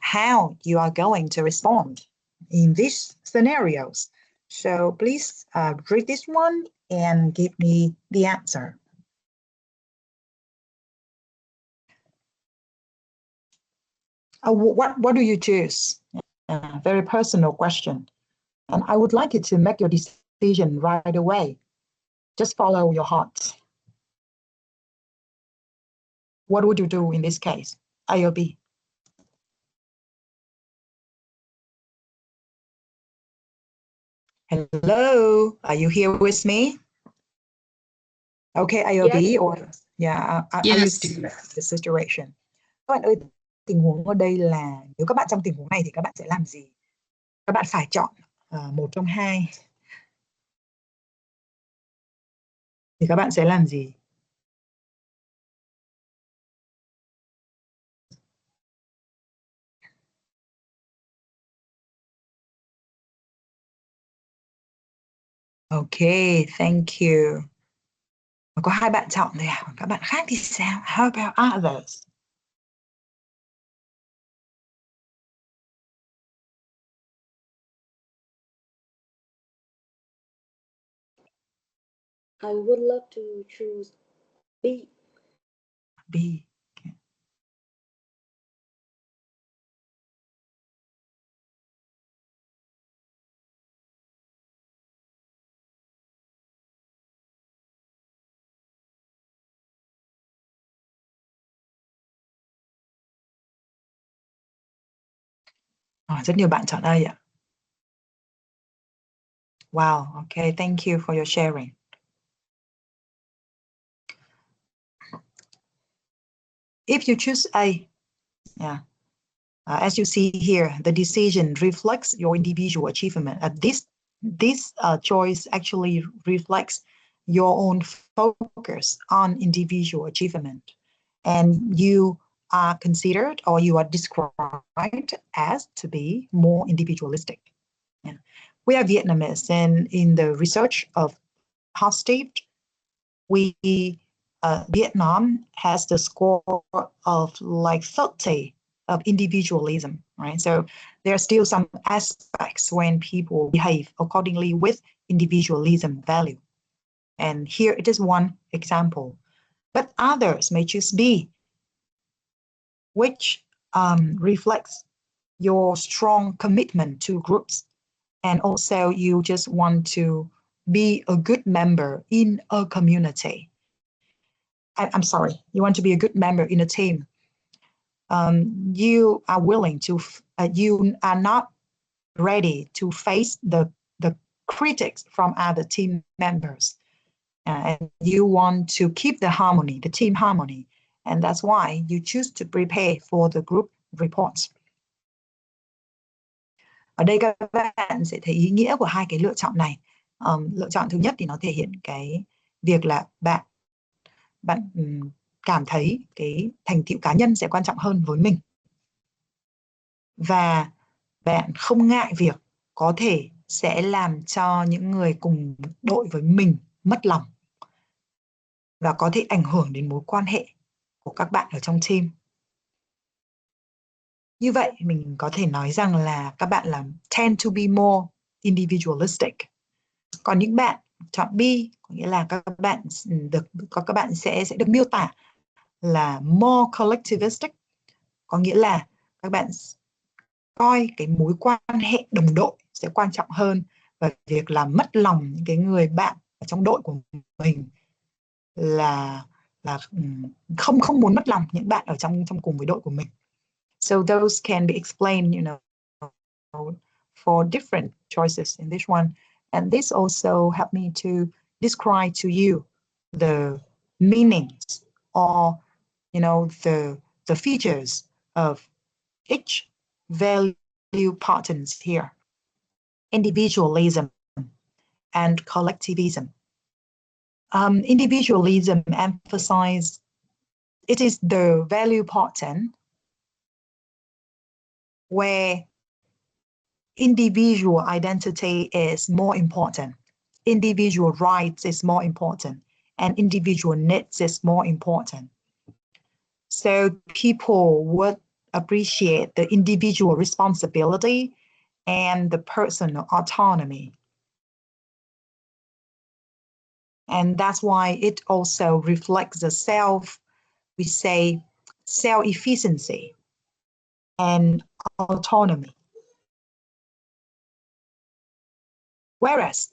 A: how you are going to respond in these scenarios. So please read this one and give me the answer. What do you choose? Very personal question. And I would like you to make your decision right away. Just follow your heart. What would you do in this case? A or B? Hello, are you here with me? Okay, A or B, or yeah, are you still in the situation? Các bạn ơi, tình huống ở đây là nếu các bạn trong tình huống này thì các bạn sẽ làm gì? Các bạn phải chọn một trong hai. Thì các bạn sẽ làm gì? Okay, thank you. Có hai bạn chọn rồi à? Các bạn khác thì sao? How about others?
E: I would love to choose B.
A: B. Okay. Rất nhiều bạn chọn A ạ. Wow, okay, thank you for your sharing. If you choose A, yeah, as you see here, the decision reflects your individual achievement. This choice actually reflects your own focus on individual achievement, and you are considered or you are described as to be more individualistic. Yeah. We are Vietnamese, and in the research of Phan Vietnam has the score of like 30 of individualism, right? So there are still some aspects when people behave accordingly with individualism value. And here it is one example. But others may choose B, which reflects your strong commitment to groups. And also you just want to be a good member in a community. I'm sorry, you want to be a good member in a team. You are willing to, you are not ready to face the critics from other team members. And you want to keep the harmony, the team harmony. And that's why you choose to prepare for the group reports. Ở đây các bạn sẽ thấy ý nghĩa của hai cái lựa chọn này. Lựa chọn thứ nhất thì nó thể hiện cái việc là bạn cảm thấy cái thành tựu cá nhân sẽ quan trọng hơn với mình. Và bạn không ngại việc có thể sẽ làm cho những người cùng đội với mình mất lòng và có thể ảnh hưởng đến mối quan hệ của các bạn ở trong team. Như vậy mình có thể nói rằng là các bạn là tend to be more individualistic. Còn những bạn chọn B có nghĩa là các bạn sẽ được miêu tả là more collectivistic, có nghĩa là các bạn coi cái mối quan hệ đồng đội sẽ quan trọng hơn và việc làm mất lòng những cái người bạn ở trong đội của mình là không muốn mất lòng những bạn ở trong cùng với đội của mình. So those can be explained, you know, for different choices in this one. And this also helped me to describe to you the meanings or, you know, the features of each value patterns here. Individualism and collectivism. Individualism emphasizes it is the value pattern where individual identity is more important, individual rights is more important, and individual needs is more important. So people would appreciate the individual responsibility and the personal autonomy. And that's why it also reflects the we say, self-efficiency and autonomy. Whereas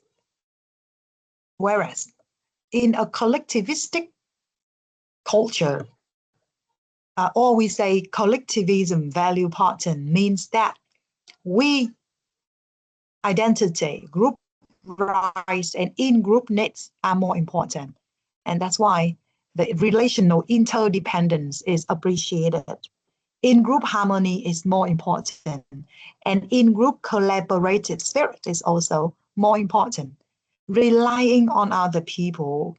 A: in a collectivistic culture, or we say collectivism value pattern means that we identity, group rights, and in-group needs are more important. And that's why the relational interdependence is appreciated. In-group harmony is more important, and in-group collaborative spirit is also more important. Relying on other people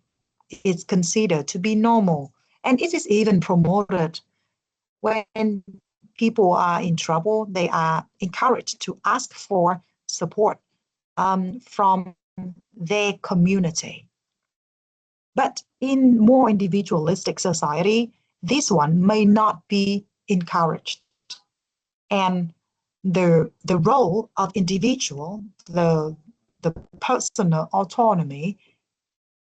A: is considered to be normal, and it is even promoted. When people are in trouble, they are encouraged to ask for support from their community. But in more individualistic society, this one may not be encouraged. And the role of individual, the personal autonomy,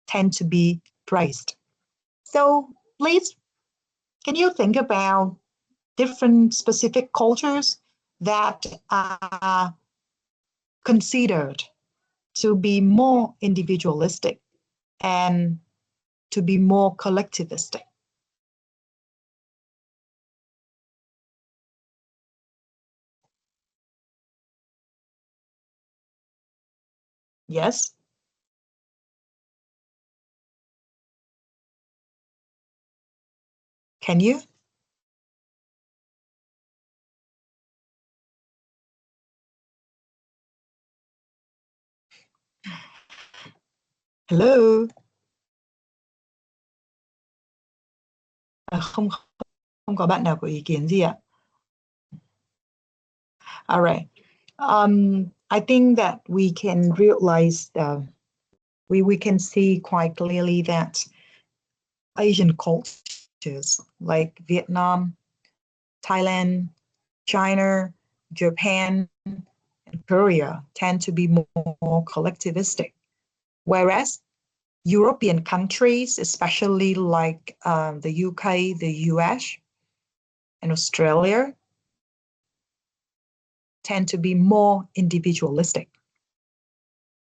A: tend to be praised. So please, can you think about different specific cultures that are considered to be more individualistic and to be more collectivistic? Yes? Can you? Hello? Không có bạn nào có ý kiến gì ạ? All right. I think that we can realize, we can see quite clearly that Asian cultures like Vietnam, Thailand, China, Japan, and Korea tend to be more collectivistic, whereas European countries, especially like the UK, the US, and Australia, tend to be more individualistic.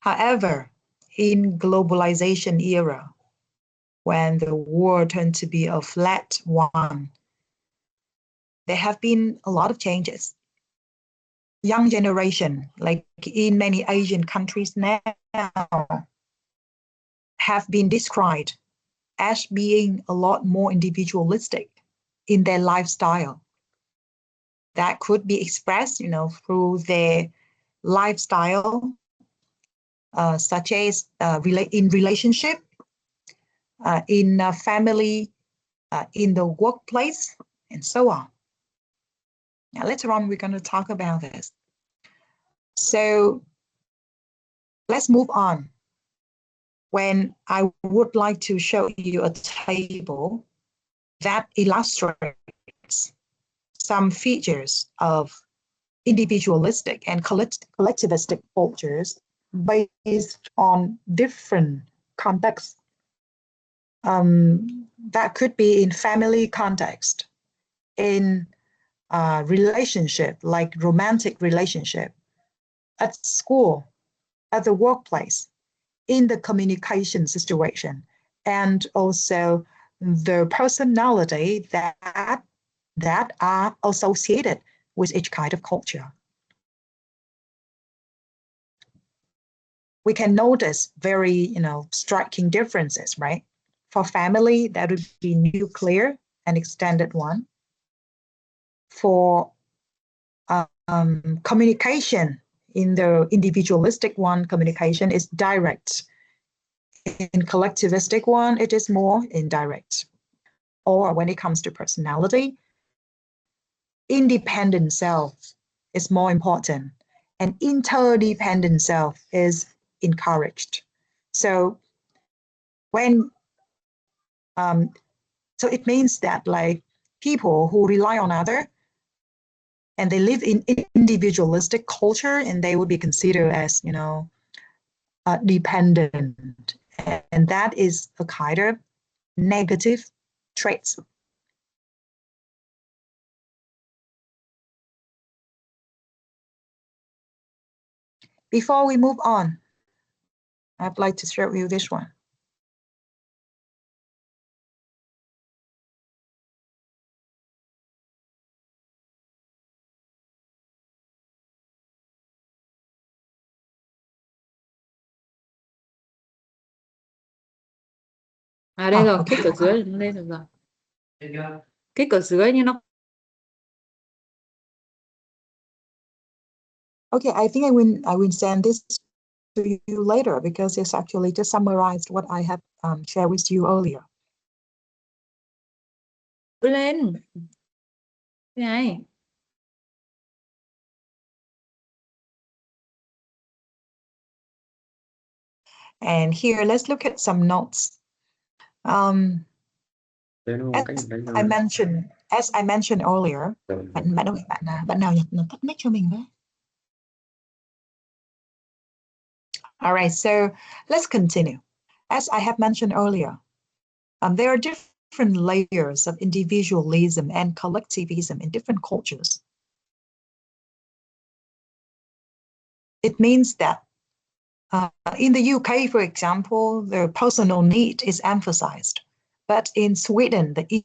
A: However, in globalization era, when the world turned to be a flat one, there have been a lot of changes. Young generation, like in many Asian countries now, have been described as being a lot more individualistic in their lifestyle. That could be expressed, you know, through their lifestyle, such as in relationship, in family, in the workplace, and so on. Now, later on, we're going to talk about this. So let's move on. When I would like to show you a table that illustrates some features of individualistic and collectivistic cultures based on different contexts. That could be in family context, in relationship, like romantic relationship, at school, at the workplace, in the communication situation, and also the personality that are associated with each kind of culture. We can notice very, striking differences, right? For family, that would be nuclear and extended one. For communication, in the individualistic one, communication is direct. In collectivistic one, it is more indirect. Or when it comes to personality, independent self is more important, and interdependent self is encouraged. So when so it means that like people who rely on others and they live in individualistic culture, and they would be considered as dependent, and that is a kind of negative traits. Before we move on, I'd like to share with you this one.
B: Đây rồi,
A: Okay.
B: kích ở dưới lên được rồi. Kích ở dưới nhưng nó.
A: Okay, I think I will send this to you later because it's actually just summarized what I have shared with you earlier.
B: Lên. Thế này.
A: And here, let's look at some notes. As I mentioned earlier, bạn nào tắt mic cho mình với. All right, so let's continue. As I have mentioned earlier, there are different layers of individualism and collectivism in different cultures. It means that in the UK, for example, the personal need is emphasized, but in Sweden, the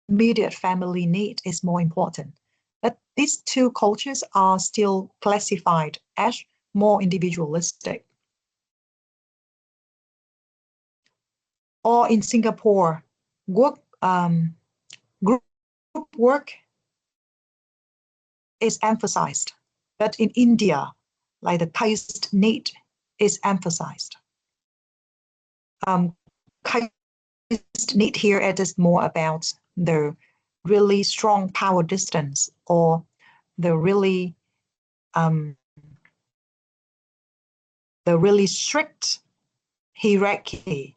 A: immediate family need is more important. But these two cultures are still classified as more individualistic. Or in Singapore, group work is emphasized, but in India, like the caste need is emphasized. Caste need here, it is more about the really strong power distance or the really strict hierarchy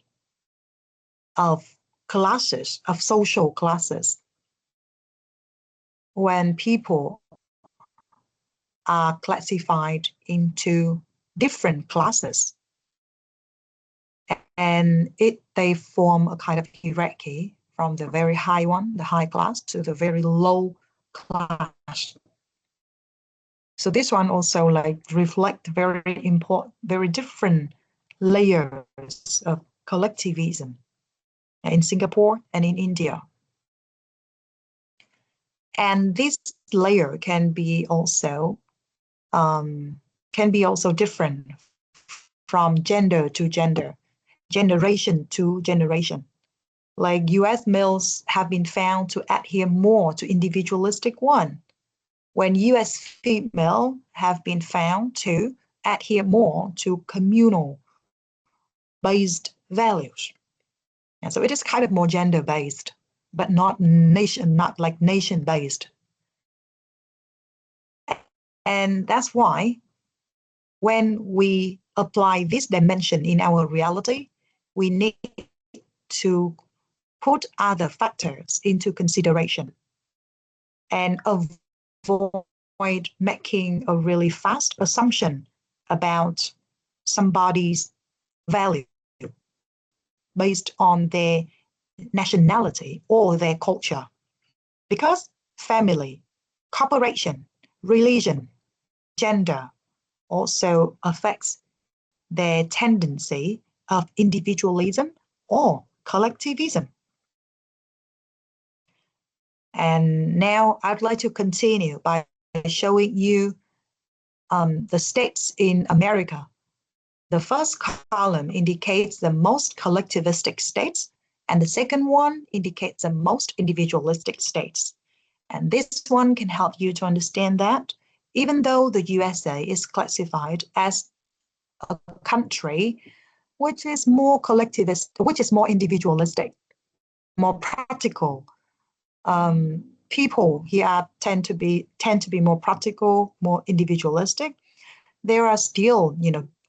A: of classes, of social classes. When people are classified into different classes, and they form a kind of hierarchy from the very high one, the high class, to the very low class. So this one also like reflect very important, very different layers of collectivism in Singapore and in India. And this layer can be also different from gender to gender, generation to generation. Like US males have been found to adhere more to individualistic one, when US female have been found to adhere more to communal-based values. And so it is kind of more gender-based, but not like nation-based. And that's why when we apply this dimension in our reality, we need to put other factors into consideration and avoid making a really fast assumption about somebody's value based on their nationality or their culture. Because family, corporation, religion, gender also affects their tendency of individualism or collectivism. And now I'd like to continue by showing you the states in America. The first column indicates the most collectivistic states, and the second one indicates the most individualistic states. And this one can help you to understand that even though the USA is classified as a country which is more collectivist, which is more individualistic, more practical, people here tend to be more practical, more individualistic. There are still,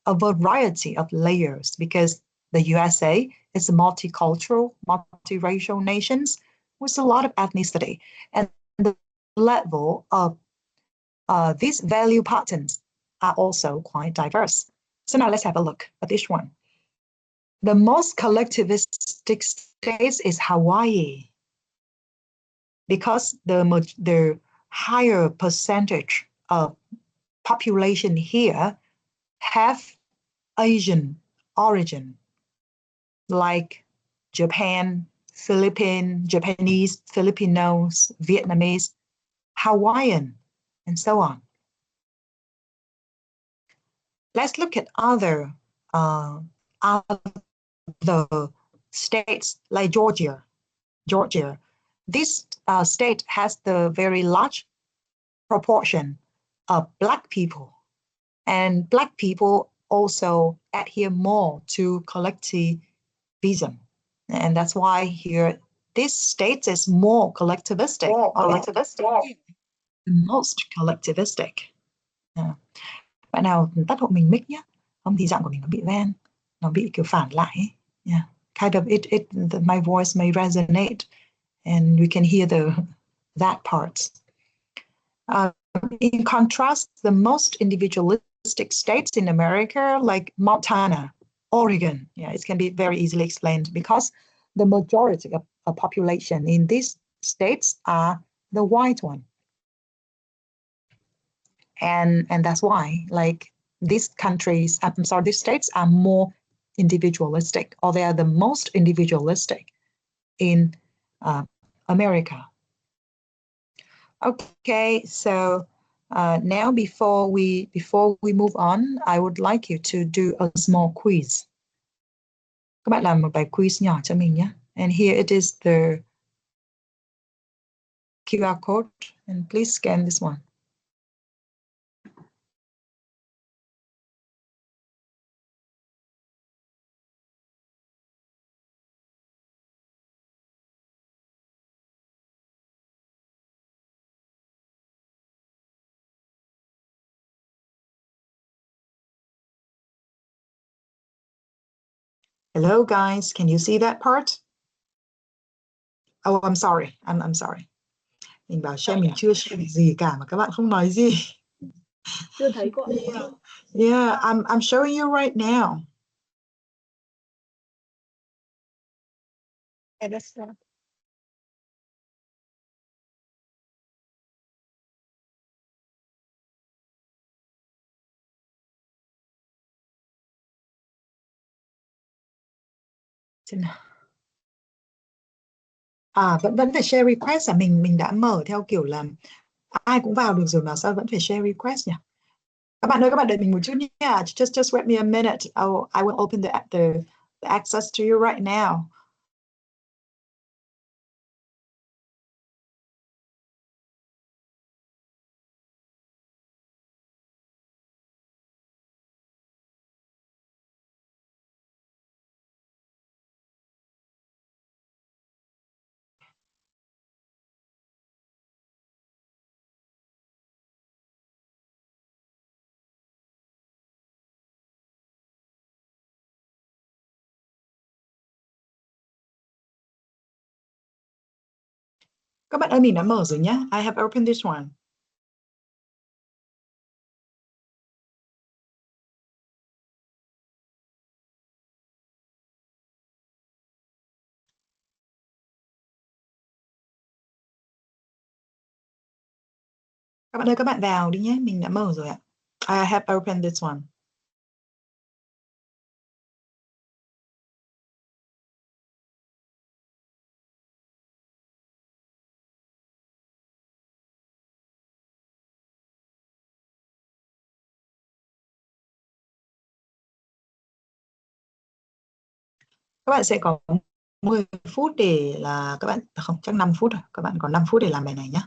A: a variety of layers because the USA is a multicultural, multiracial nations with a lot of ethnicity, and the level of these value patterns are also quite diverse. So now let's have a look at this one. The most collectivistic state is Hawaii, because the higher percentage of population here have Asian origin, like Japan, Japanese, Filipinos, Vietnamese, Hawaiian, and so on. Let's look at other states like Georgia. This state has the very large proportion of Black people, and Black people also adhere more to collectivism, and that's why here this state is more collectivistic. Most collectivistic. Bạn nào tắt hộ mình mic nhé, không thì giọng của mình nó bị ven, nó bị kiểu phản lại ấy. Yeah, kind of my voice may resonate, and we can hear that part. In contrast, the most individualistic states in America, like Montana, Oregon, it can be very easily explained because the majority of population in these states are the white one. And that's why, like, these states are more individualistic, or they are the most individualistic in America. Okay, so now before we move on, I would like you to do a small quiz. Các bạn làm một bài quiz nhỏ cho mình nhé. And here it is the QR code, and please scan this one. Hello, guys. Can you see that part? Oh, I'm sorry. I'm sorry. Mình bảo share, mình chưa share gì cả mà các bạn không nói gì.
E: Chưa thấy cô.
A: Yeah, I'm showing you right now.
C: Yeah, that's right.
A: Vẫn phải share request à? Mình đã mở theo kiểu là ai cũng vào được rồi mà sao vẫn phải share request nhỉ? Các bạn ơi, các bạn đợi mình một chút nhé. Just wait me a minute. I will open the access to you right now. Các bạn ơi, mình đã mở rồi nhé. I have opened this one. Các bạn ơi, các bạn vào đi nhé. Mình đã mở rồi ạ. I have opened this one. Các bạn sẽ có 10 phút để là các bạn, không, chắc 5 phút rồi. Các bạn có 5 phút để làm bài này nhé.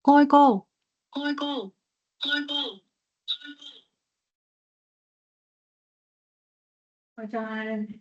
A: Ôi cô.
B: cho ai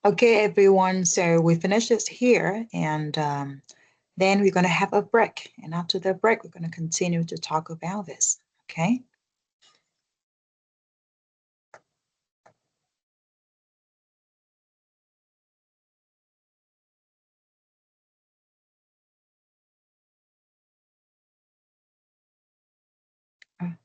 A: Okay, everyone, so we finished this here, and then we're going to have a break. And after the break, we're going to continue to talk about this, okay? Okay.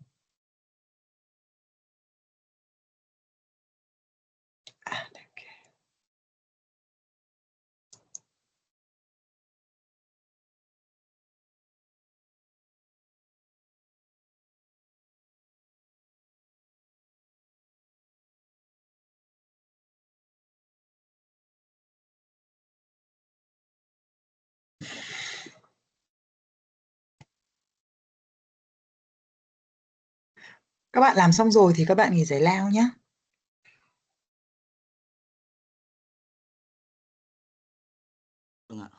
A: Các bạn làm xong rồi thì các bạn nghỉ giải lao nhé.
D: Vâng ạ.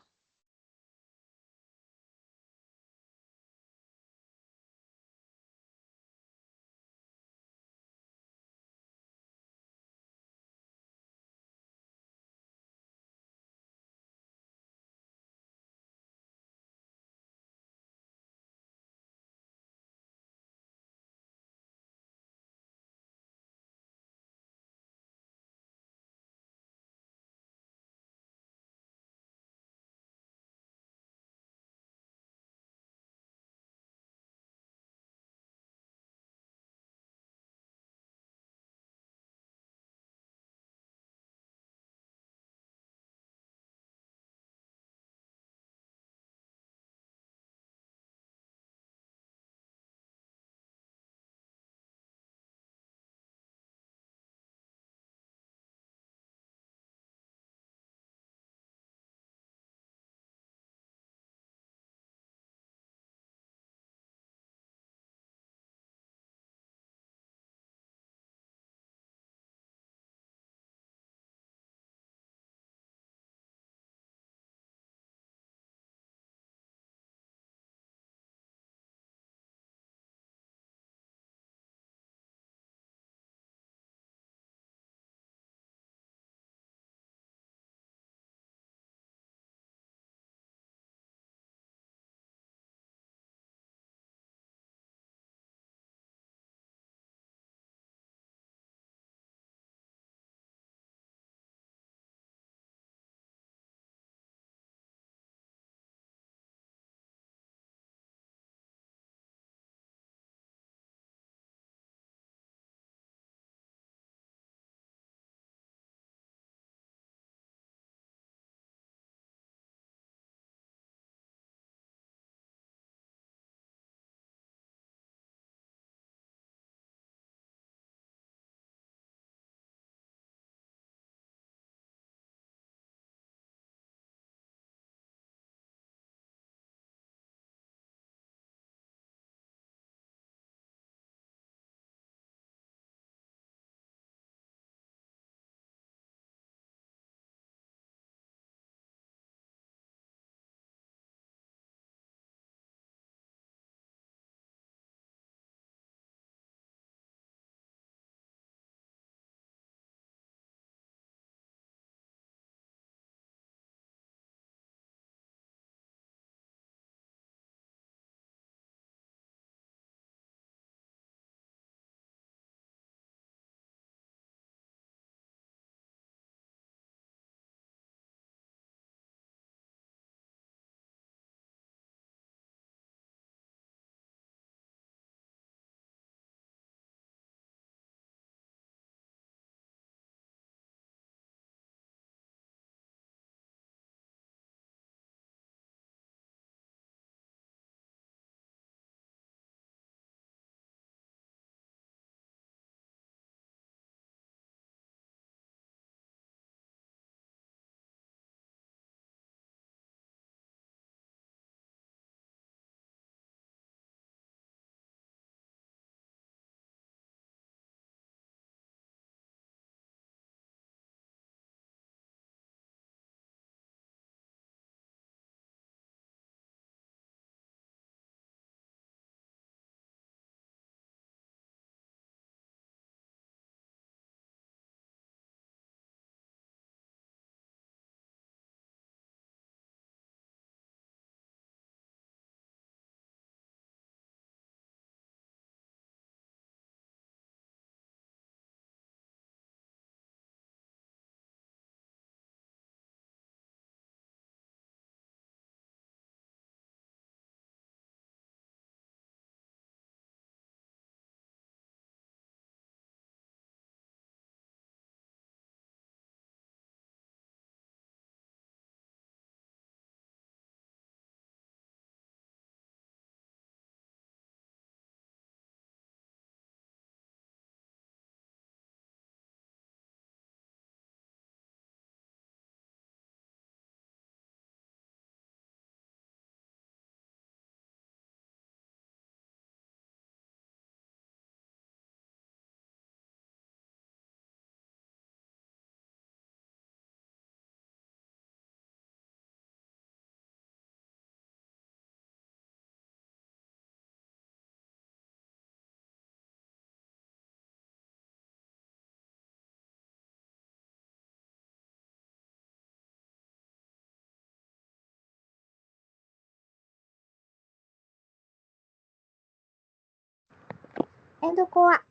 F: Em thưa cô ạ.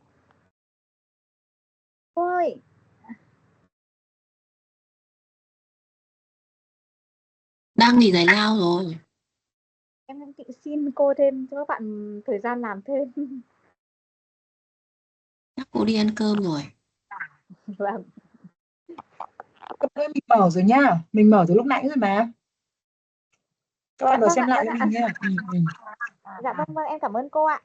F: Cô ơi.
B: Đang nghỉ giải lao rồi.
F: Em định xin cô thêm cho các bạn thời gian làm thêm.
B: Chắc cô đi ăn cơm rồi.
F: Vâng.
A: Mình mở rồi nhá. Mình mở từ lúc nãy rồi mà. Các bạn vào xem lại với mình nha.
F: Dạ vâng, em cảm ơn cô ạ.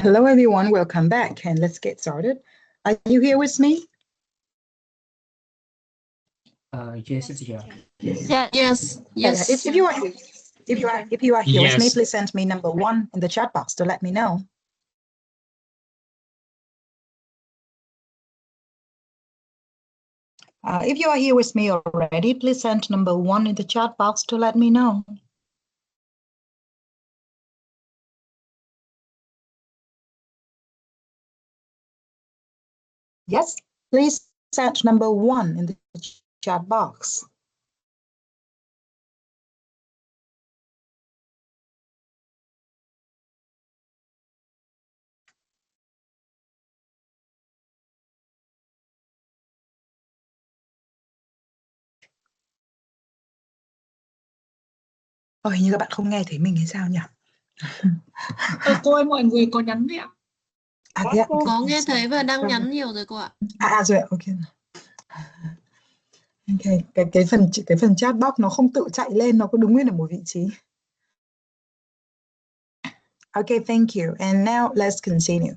A: Hello, everyone. Welcome back, and let's get started. Are you here with me?
B: Yes, it's here.
G: Yeah, yes.
A: If you are here with me,
G: Yes.
A: please send me number 1 in the chat box to let me know. If you are here with me already, please send number 1 in the chat box to let me know. Yes, please send number 1 in the chat box. Hình như các bạn không nghe thấy mình hay sao nhỉ?
E: Cô ơi, mọi người có nhắn đấy ạ.
A: Thế ạ?
G: Có nghe thấy và đang nhắn nhiều rồi cô ạ.
A: Rồi, ok. Ok, cái phần chat box nó không tự chạy lên, nó cứ đứng nguyên ở một vị trí. Okay, thank you. And now let's continue.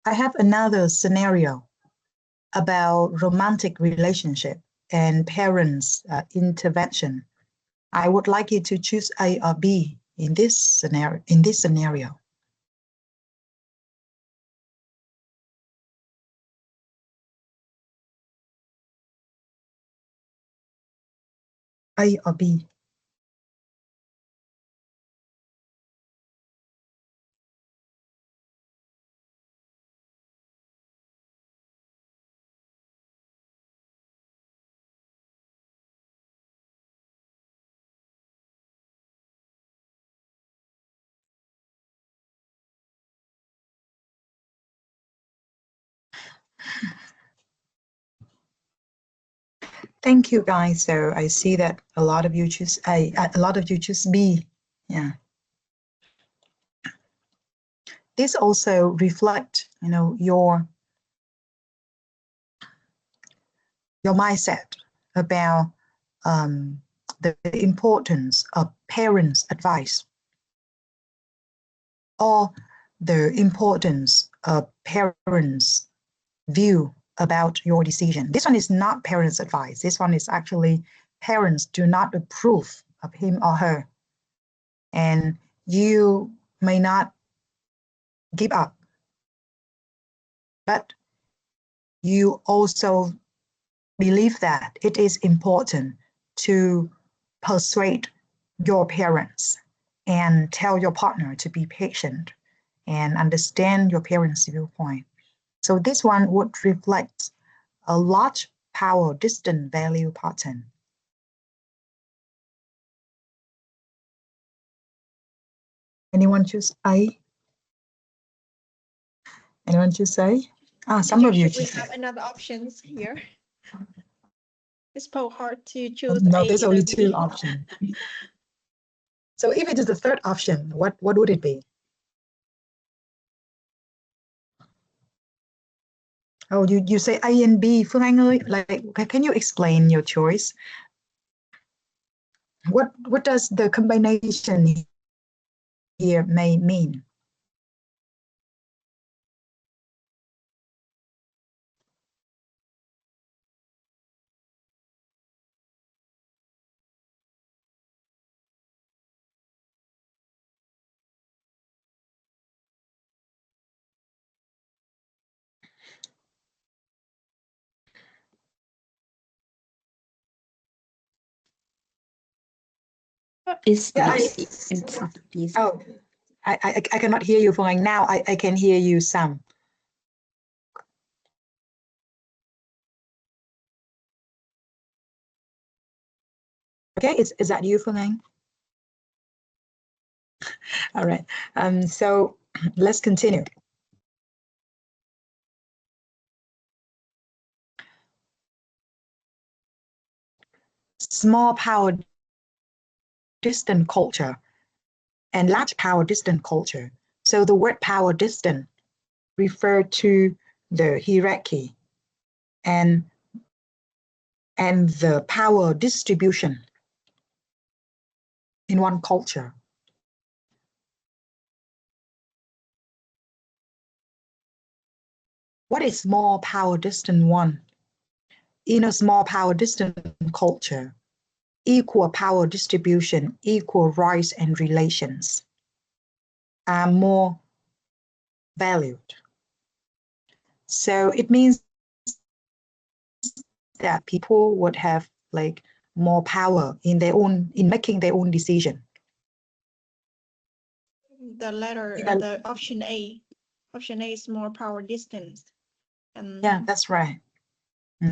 A: I have another scenario about romantic relationship and parents' intervention. I would like you to choose A or B in this scenario. A or B? Thank you, guys. So I see that a lot of you choose A, a lot of you choose B. Yeah. This also reflects, your mindset about the importance of parents' advice, or the importance of parents' view about your decision. This one is not parents' advice. This one is actually parents do not approve of him or her. And you may not give up, but you also believe that it is important to persuade your parents and tell your partner to be patient and understand your parents' viewpoint. So this one would reflect a large power distant value pattern. Anyone choose A? Anyone choose A? Some of you choose
E: We have another options here. It's so hard to
A: A.
E: choose.
A: No,
E: A
A: there's
E: or
A: only
E: B.
A: 2 options. So if it is the third option, what would it be? Oh, you say A and B, Phương Anh ơi, like, can you explain your choice? What does the combination here may mean?
G: It's
A: Oh, I cannot hear you, Phương Anh. Now I can hear you some. Okay, is that you, Phương Anh? All right. So let's continue. Small power distant culture and large power distant culture. So the word power distant refer to the hierarchy and the power distribution in one culture. What is small power distant one? In a small power distant culture, equal power distribution, equal rights and relations are more valued. So it means that people would have like more power in making their own decision.
E: The letter, the option A. Option A is more power distance.
A: Yeah, that's right.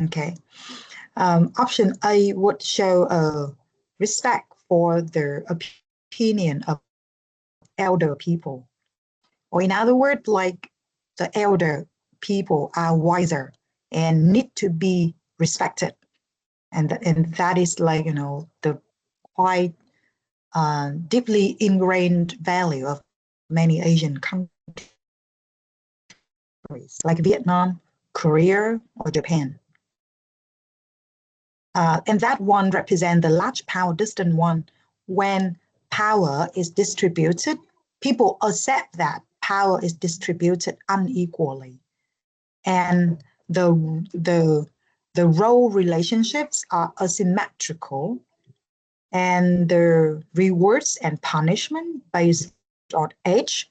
A: Okay. Option A would show respect for the opinion of elder people. Or in other words, like the elder people are wiser and need to be respected. And that is like, the quite deeply ingrained value of many Asian countries like Vietnam, Korea, or Japan. And that one represents the large power distant one. When power is distributed, people accept that power is distributed unequally. And the role relationships are asymmetrical, and the rewards and punishment based on age,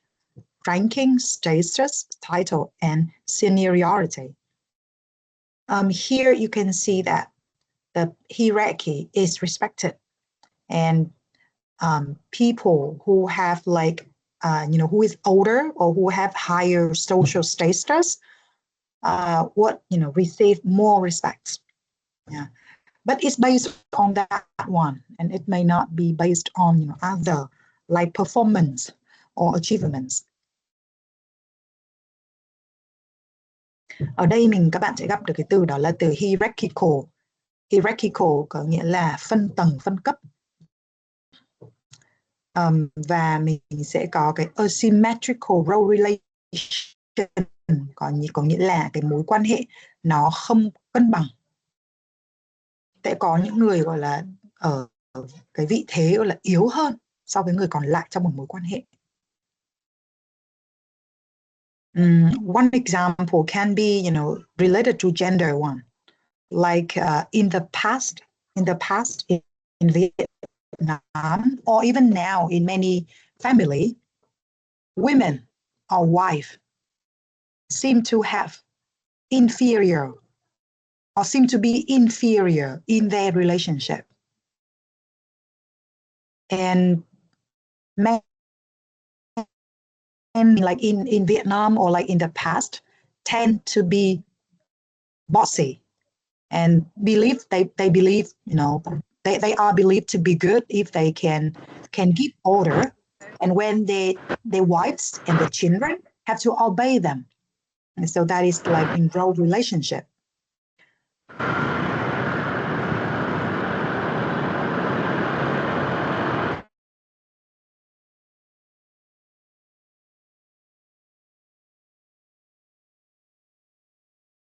A: ranking, status, title, and seniority. Here you can see that the hierarchy is respected, and people who have like, who is older or who have higher social status would, receive more respect. Yeah. But it's based on that one, and it may not be based on, other like performance or achievements. Ở đây các bạn sẽ gặp được cái từ đó là từ hierarchical. Hierarchical có nghĩa là phân tầng, phân cấp. Và mình sẽ có cái asymmetrical role relation, có nghĩa là cái mối quan hệ nó không cân bằng. Sẽ có những người gọi là ở cái vị thế gọi là yếu hơn so với người còn lại trong một mối quan hệ. One example can be, related to gender one, like in the past in Vietnam, or even now in many family, women or wife seem to have inferior or seem to be inferior in their relationship. And men, like in Vietnam or like in the past, tend to be bossy and believe they believe, they are believed to be good if they can give order, and when their wives and the children have to obey them. And so that is like in role relationship.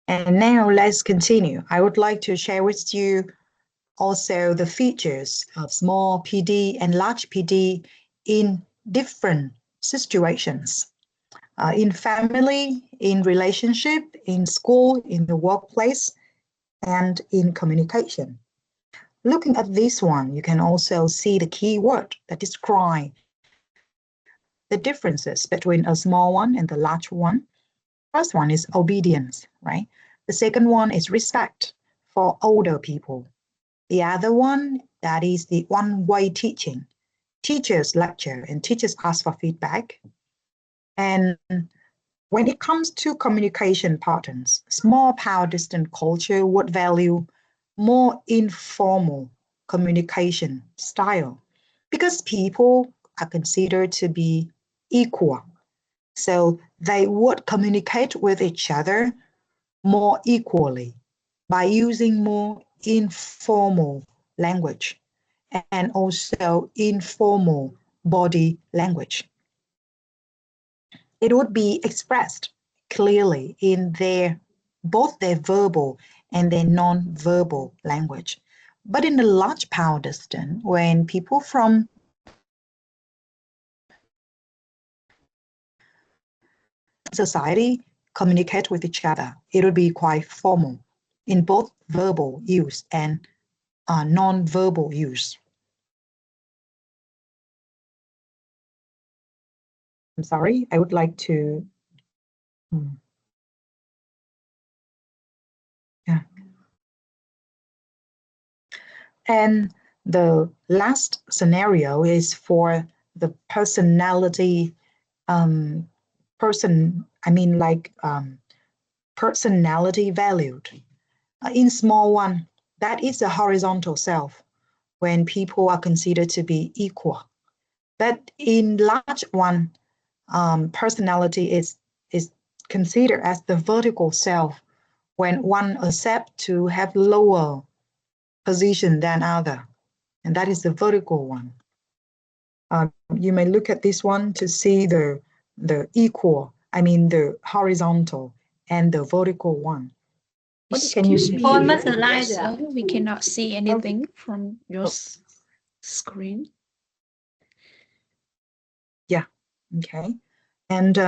A: And now let's continue. I would like to share with you also the features of small PD and large PD in different situations. In family, in relationship, in school, in the workplace, and in communication. Looking at this one, you can also see the key word that describe the differences between a small one and the large one. First one is obedience, right? The second one is respect for older people. The other one, that is the one-way teaching. Teachers lecture and teachers ask for feedback. And when it comes to communication patterns, small power distant culture would value more informal communication style because people are considered to be equal. So they would communicate with each other more equally by using more informal language and also informal body language. It would be expressed clearly in both their verbal and their non-verbal language. But in the large power distance, when people from society communicate with each other, it would be quite formal in both verbal use and non-verbal use. I'm sorry, I would like to. Yeah. And the last scenario is for the personality personality valued. In small one, that is a horizontal self when people are considered to be equal. But in large one, personality is considered as the vertical self when one accepts to have lower position than other, and that is the vertical one. You may look at this one to see the horizontal and the vertical one. What can you see?
G: We cannot see anything from your screen.
A: Yeah, okay. And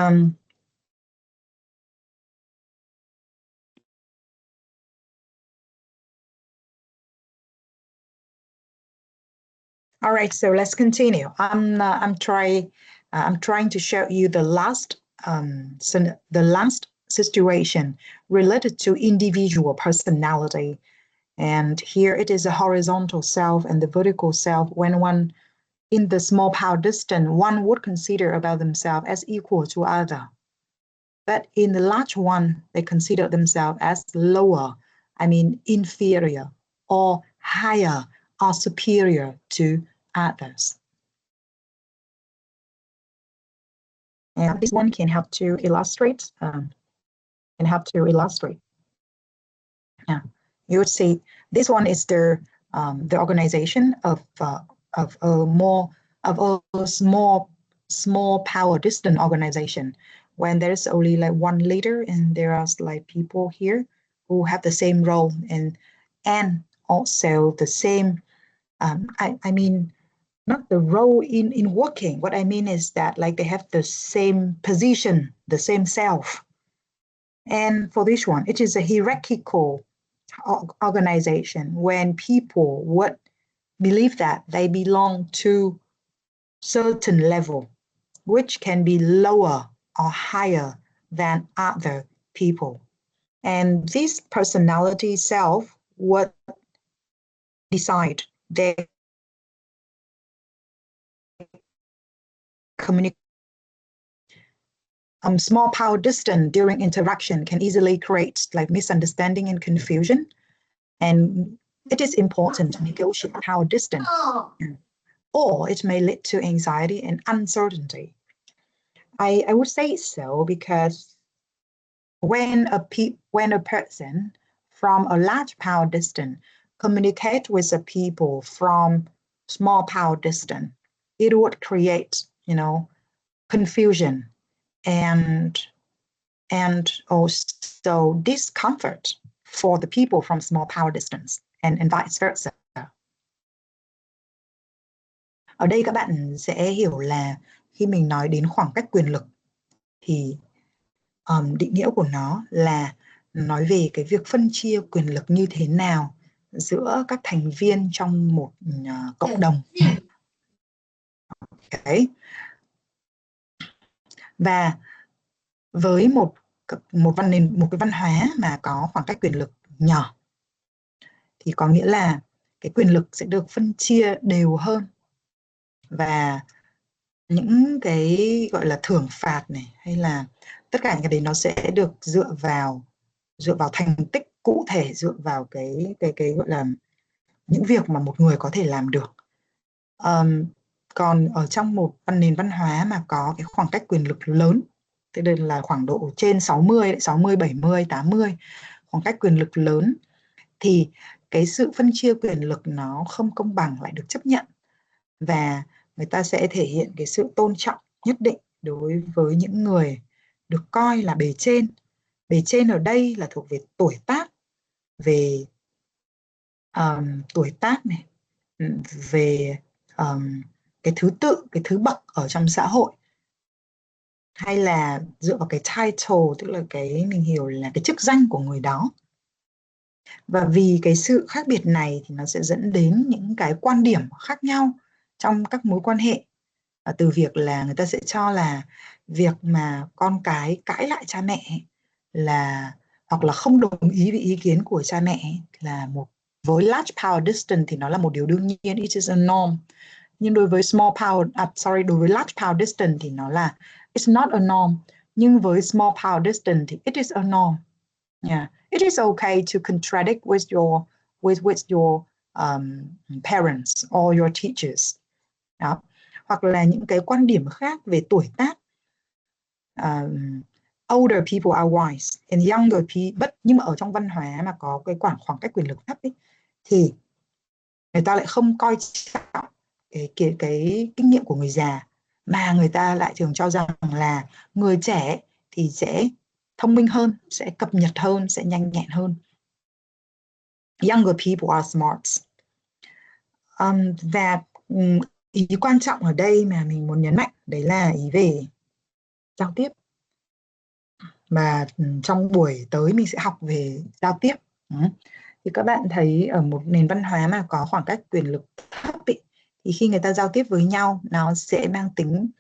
A: all right, so let's continue. I'm trying to show you the last situation related to individual personality. And here it is a horizontal self and the vertical self. When one in the small power distance, one would consider about themselves as equal to other. But in the large one, they consider themselves as lower, inferior, or higher or superior to others. And this one can help to illustrate. Yeah, you would see this one is the organization of a small power distant organization. When there's only like one leader and there are like people here who have the same role and also the same not the role in working. What I mean is that like they have the same position, the same self. And for this one, it is a hierarchical organization when people would believe that they belong to certain level, which can be lower or higher than other people. And this personality self would decide their communication. Small power distance during interaction can easily create like misunderstanding and confusion. And it is important to negotiate power distance, or it may lead to anxiety and uncertainty. I would say so because when a person from a large power distance communicate with the people from small power distance, it would create, confusion and also discomfort for the people from small power distance and vice versa. Ở đây các bạn sẽ hiểu là khi mình nói đến khoảng cách quyền lực thì định nghĩa của nó là nói về cái việc phân chia quyền lực như thế nào giữa các thành viên trong một cộng đồng. Okay. Và với một cái văn hóa mà có khoảng cách quyền lực nhỏ thì có nghĩa là cái quyền lực sẽ được phân chia đều hơn, và những cái gọi là thưởng phạt này hay là tất cả những cái đấy nó sẽ được dựa vào thành tích cụ thể, dựa vào cái gọi là những việc mà một người có thể làm được. Còn ở trong một nền văn hóa mà có cái khoảng cách quyền lực lớn, thế nên là khoảng độ trên 60, 70, 80, khoảng cách quyền lực lớn, thì cái sự phân chia quyền lực nó không công bằng lại được chấp nhận, và người ta sẽ thể hiện cái sự tôn trọng nhất định đối với những người được coi là bề trên. Bề trên ở đây là thuộc về tuổi tác, về tuổi tác này, về cái thứ tự, cái thứ bậc ở trong xã hội. hay là dựa vào cái title, tức là cái mình hiểu là cái chức danh của người đó. Và vì cái sự khác biệt này thì nó sẽ dẫn đến những cái quan điểm khác nhau trong các mối quan hệ. Từ việc là người ta sẽ cho là việc mà con cái cãi lại cha mẹ là hoặc là không đồng ý với ý kiến của cha mẹ là với large power distance thì nó là một điều đương nhiên, it is a norm. Nhưng đối với đối với large power distance thì nó là it's not a norm. Nhưng với small power distance thì it is a norm. Yeah, it is okay to contradict with your parents or your teachers. Đó. Hoặc là những cái quan điểm khác về tuổi tác. Older people are wise and younger people, nhưng mà ở trong văn hóa mà có cái khoảng cách quyền lực thấp ấy, thì người ta lại không coi trọng cái kinh nghiệm của người già, mà người ta lại thường cho rằng là người trẻ thì sẽ thông minh hơn, sẽ cập nhật hơn, sẽ nhanh nhẹn hơn. Younger people are smart. Và ý quan trọng ở đây mà mình muốn nhấn mạnh đấy là ý về giao tiếp. Mà trong buổi tới mình sẽ học về giao tiếp. Thì các bạn thấy ở một nền văn hóa mà có khoảng cách quyền lực thấp ấy, thì khi người ta giao tiếp với nhau nó sẽ mang tính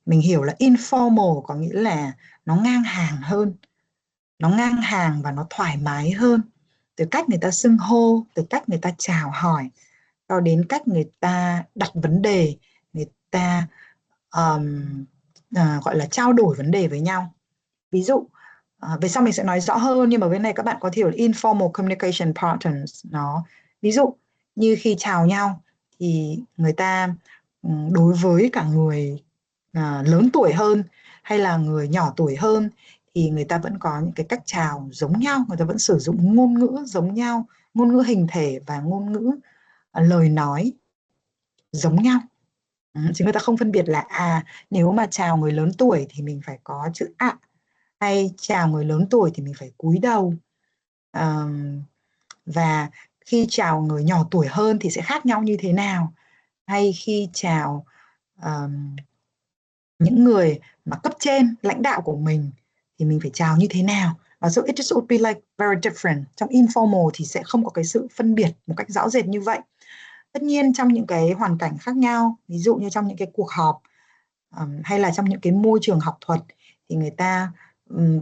A: mình hiểu là informal, có nghĩa là nó ngang hàng hơn, nó ngang hàng và nó thoải mái hơn, từ cách người ta xưng hô, từ cách người ta chào hỏi, cho đến cách người ta đặt vấn đề, người ta gọi là trao đổi vấn đề với nhau. Ví dụ về sau mình sẽ nói rõ hơn, nhưng mà bên này các bạn có thể hiểu informal communication patterns. Ví dụ như khi chào nhau thì người ta đối với cả người lớn tuổi hơn hay là người nhỏ tuổi hơn thì người ta vẫn có những cái cách chào giống nhau, người ta vẫn sử dụng ngôn ngữ giống nhau, ngôn ngữ hình thể và ngôn ngữ lời nói giống nhau. Chứ người ta không phân biệt là nếu mà chào người lớn tuổi thì mình phải có chữ ạ, hay chào người lớn tuổi thì mình phải cúi đầu. Và khi chào người nhỏ tuổi hơn thì sẽ khác nhau như thế nào, hay khi chào những người mà cấp trên, lãnh đạo của mình thì mình phải chào như thế nào. So it just would be like very different. Trong informal thì sẽ không có cái sự phân biệt một cách rõ rệt như vậy. Tất nhiên trong những cái hoàn cảnh khác nhau, ví dụ như trong những cái cuộc họp hay là trong những cái môi trường học thuật thì người ta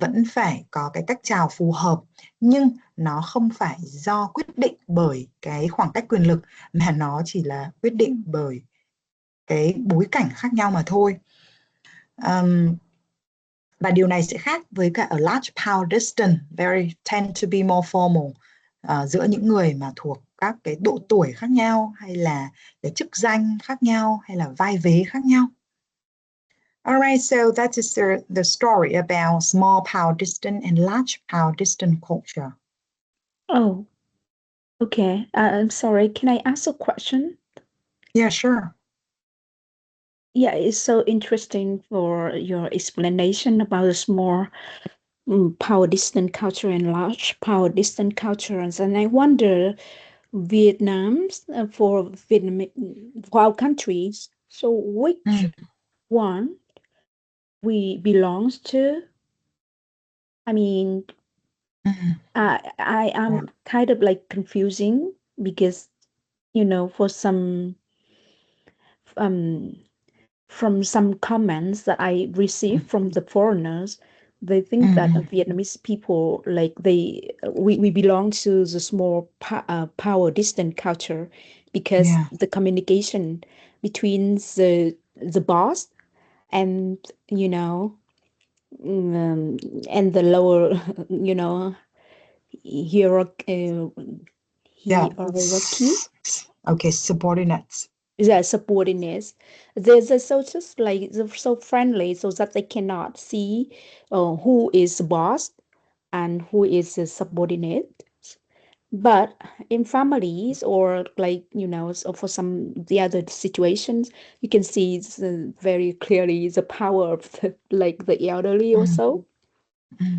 A: vẫn phải có cái cách chào phù hợp, nhưng nó không phải do quyết định bởi cái khoảng cách quyền lực, mà nó chỉ là quyết định bởi cái bối cảnh khác nhau mà thôi. Và điều này sẽ khác với cả ở large power distance, tend to be more formal, giữa những người mà thuộc các cái độ tuổi khác nhau, hay là cái chức danh khác nhau, hay là vai vế khác nhau. Alright, so that is the story about small power distance and large power distance culture.
G: Oh, okay. I'm sorry. Can I ask a question?
A: Yeah, sure.
G: Yeah, it's so interesting for your explanation about the small power distant culture and large power distant cultures. And I wonder, Vietnam's for our countries, so which one we belongs to? I mean, I am kind of like confusing because, for some from some comments that I received from the foreigners, they think that Vietnamese people, like we belong to the small power distant culture because the communication between the boss and and the lower hierarchy.
A: Okay, subordinates.
G: Yeah, subordinates. They're so just like they're so friendly, so that they cannot see who is the boss and who is the subordinate. But in families or like so for some the other situations, you can see very clearly the power of the elderly or so.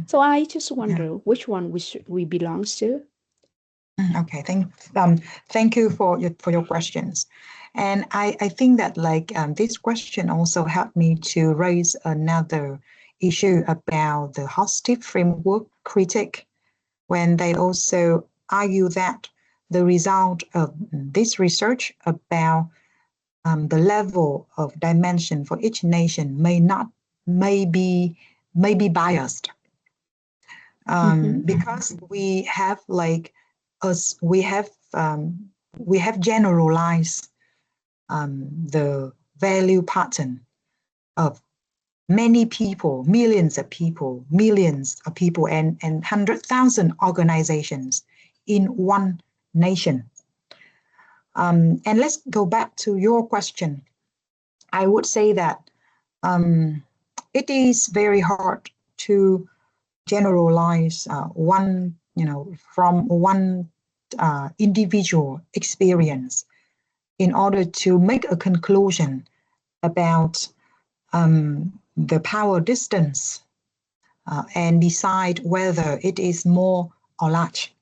G: So I just wonder which one we belongs to.
A: Okay, thank you for your questions. And I think that like this question also helped me to raise another issue about the Hostif framework critic, when they also argue that the result of this research about the level of dimension for each nation may be biased, because we have like we have generalized the value pattern of many people, millions of people, and 100,000 organizations in one nation. And let's go back to your question. I would say that it is very hard to generalize one, from one individual experience in order to make a conclusion about the power distance and decide whether it is more or large.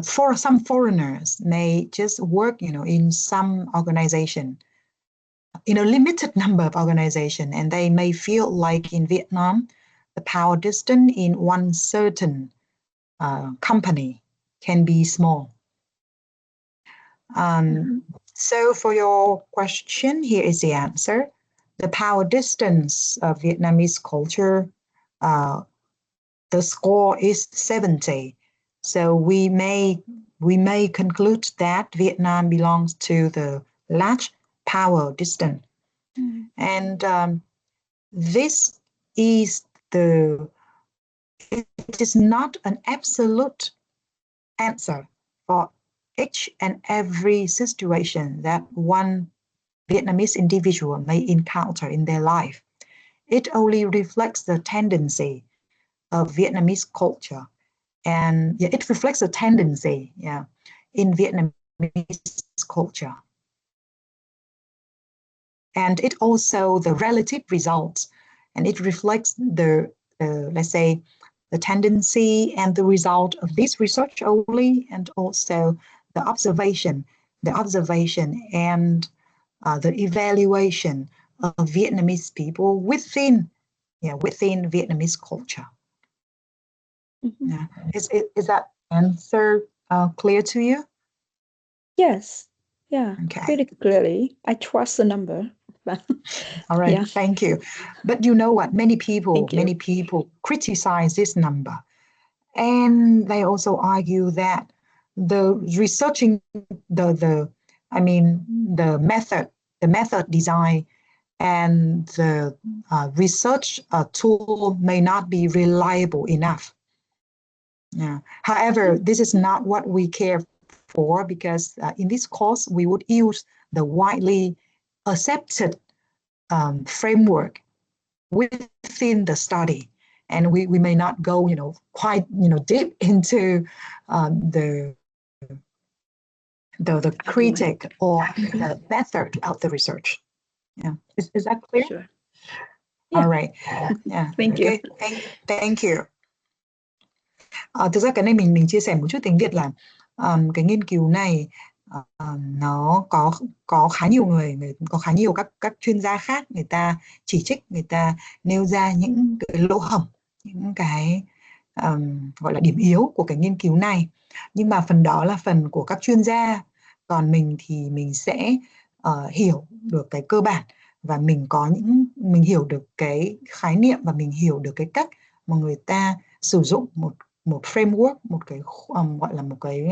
A: For some foreigners may just work, in some organization, in a limited number of organizations, and they may feel like in Vietnam, the power distance in one certain company can be small. So for your question, here is the answer. The power distance of Vietnamese culture, the score is 70. So we may conclude that Vietnam belongs to the large power distance. And this is it is not an absolute answer for each and every situation that one Vietnamese individual may encounter in their life. It only reflects the tendency of Vietnamese culture, and it reflects a tendency, in Vietnamese culture. And it also the relative results, and it reflects the let's say the tendency and the result of this research only, and also the observation and the evaluation of Vietnamese people within Vietnamese culture. Is that answer clear to you?
G: Yes. Yeah.
A: Okay.
G: Pretty clearly. I trust the number.
A: All right.
G: Yeah.
A: Thank you. But you know what? Many people criticize this number, and they also argue that the researching the method design and the research tool may not be reliable enough. However, this is not what we care for, because in this course we would use the widely accepted framework within the study, and we may not go quite deep into the critic or the method of the research. Is that clear?
G: Sure.
A: All right.
G: Thank you.
A: Thank you. Thực ra cái này mình chia sẻ một chút tiếng Việt là cái nghiên cứu này nó có khá nhiều có khá nhiều các chuyên gia khác, người ta chỉ trích, người ta nêu ra những cái lỗ hổng, những cái gọi là điểm yếu của cái nghiên cứu này. Nhưng mà phần đó là phần của các chuyên gia, còn mình thì mình sẽ hiểu được cái cơ bản, và mình hiểu được cái khái niệm, và mình hiểu được cái cách mà người ta sử dụng một framework, một cái gọi là một cái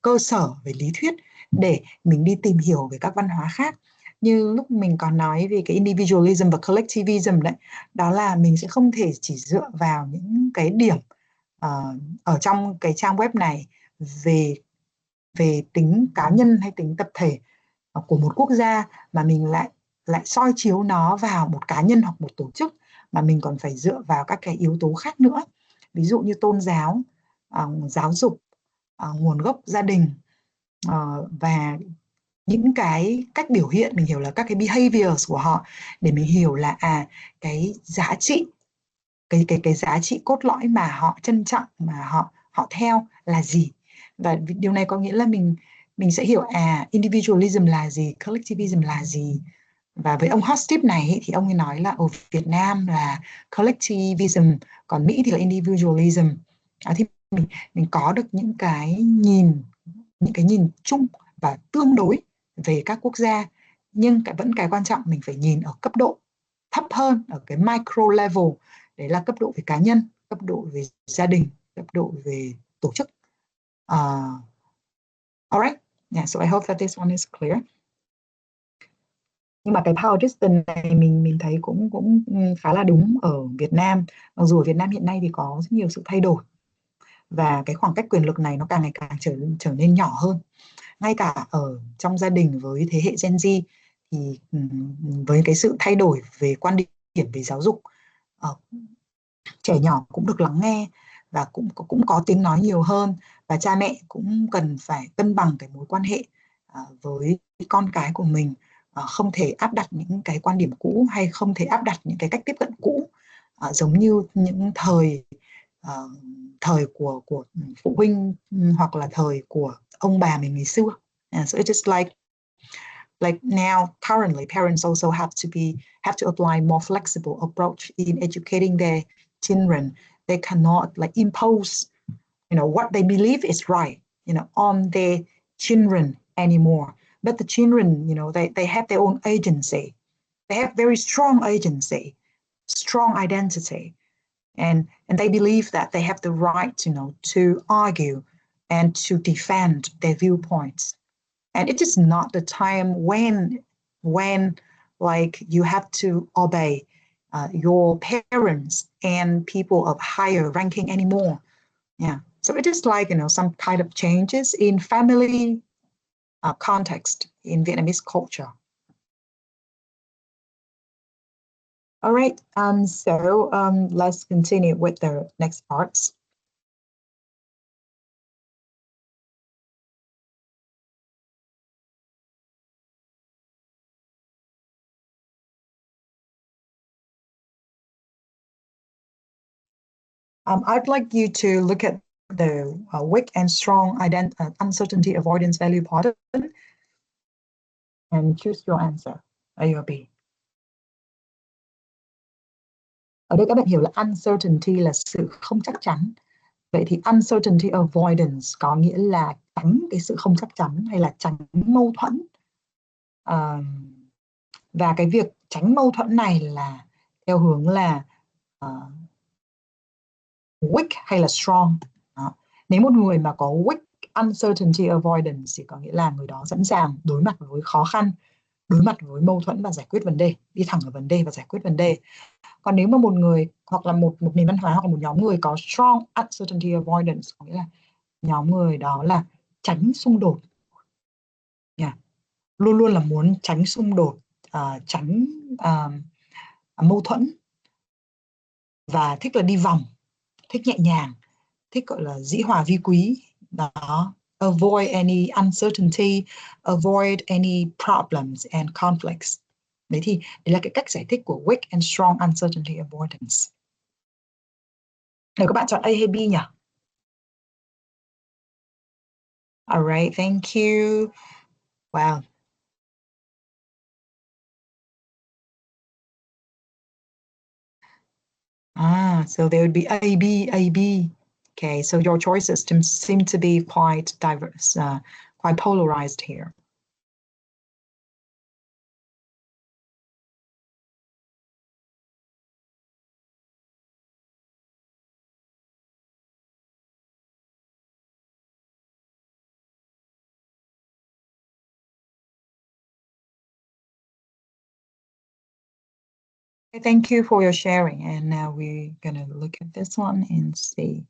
A: cơ sở về lý thuyết để mình đi tìm hiểu về các văn hóa khác. Như lúc mình còn nói về cái individualism và collectivism đấy, đó là mình sẽ không thể chỉ dựa vào những cái điểm ở trong cái trang web này về tính cá nhân hay tính tập thể của một quốc gia, mà mình lại soi chiếu nó vào một cá nhân hoặc một tổ chức, mà mình còn phải dựa vào các cái yếu tố khác nữa, ví dụ như tôn giáo, giáo dục, nguồn gốc gia đình, và những cái cách biểu hiện, mình hiểu là các cái behaviors của họ, để mình hiểu là cái giá trị, cái giá trị cốt lõi mà họ trân trọng, mà họ theo là gì. Và điều này có nghĩa là mình sẽ hiểu individualism là gì, collectivism là gì. Và với ông Hostip này ý, thì ông ấy nói là ở Việt Nam là collectivism, còn Mỹ thì là individualism. Thì mình có được những cái nhìn chung và tương đối về các quốc gia, nhưng cái quan trọng mình phải nhìn ở cấp độ thấp hơn, ở cái micro level, đấy là cấp độ về cá nhân, cấp độ về gia đình, cấp độ về tổ chức. Alright, yeah, so I hope that this one is clear. Nhưng mà cái power distance này mình thấy cũng khá là đúng ở Việt Nam. Mặc dù ở Việt Nam hiện nay thì có rất nhiều sự thay đổi và cái khoảng cách quyền lực này nó càng ngày càng trở nên nhỏ hơn. Ngay cả ở trong gia đình với thế hệ Gen Z thì với cái sự thay đổi về quan điểm về giáo dục, trẻ nhỏ cũng được lắng nghe và cũng có tiếng nói nhiều hơn, và cha mẹ cũng cần phải cân bằng cái mối quan hệ với con cái của mình. Không thể áp đặt những cái quan điểm cũ hay không thể áp đặt những cái cách tiếp cận cũ giống như những thời của phụ huynh hoặc là thời của ông bà mình ngày xưa. So it's just like now currently parents also have to apply more flexible approach in educating their children. They cannot like impose what they believe is right on their children anymore. But the children, they have their own agency. They have very strong agency, strong identity, and they believe that they have the right, to argue and to defend their viewpoints. And it is not the time when like you have to obey your parents and people of higher ranking anymore. Yeah. So it is like, some kind of changes in family context in Vietnamese culture. All right, so let's continue with the next parts. I'd like you to look at the weak and strong uncertainty avoidance value pattern and choose your answer, A or B. Ở đây các bạn hiểu là uncertainty là sự không chắc chắn. Vậy thì uncertainty avoidance có nghĩa là tránh cái sự không chắc chắn hay là tránh mâu thuẫn. Và cái việc tránh mâu thuẫn này là theo hướng là weak hay là strong. Đó. Nếu một người mà có weak uncertainty avoidance thì có nghĩa là người đó sẵn sàng đối mặt với khó khăn, đối mặt với mâu thuẫn và giải quyết vấn đề, đi thẳng vào vấn đề và giải quyết vấn đề. Còn nếu mà một người hoặc là một nền văn hóa hoặc là một nhóm người có strong uncertainty avoidance, có nghĩa là nhóm người đó là tránh xung đột, luôn luôn là muốn tránh xung đột, tránh mâu thuẫn, và thích là đi vòng, thích nhẹ nhàng, thích gọi là dĩ hòa vi quý. Đó, avoid any uncertainty, avoid any problems and conflicts. Đấy thì đấy là cái cách giải thích của weak and strong uncertainty avoidance. Nếu các bạn chọn A hay B nhỉ? All right, thank you. Wow. So there would be A, B, A, B. Okay, so your choices seem to be quite diverse, quite polarized here. Thank you for your sharing. And now we're going to look at this one and see.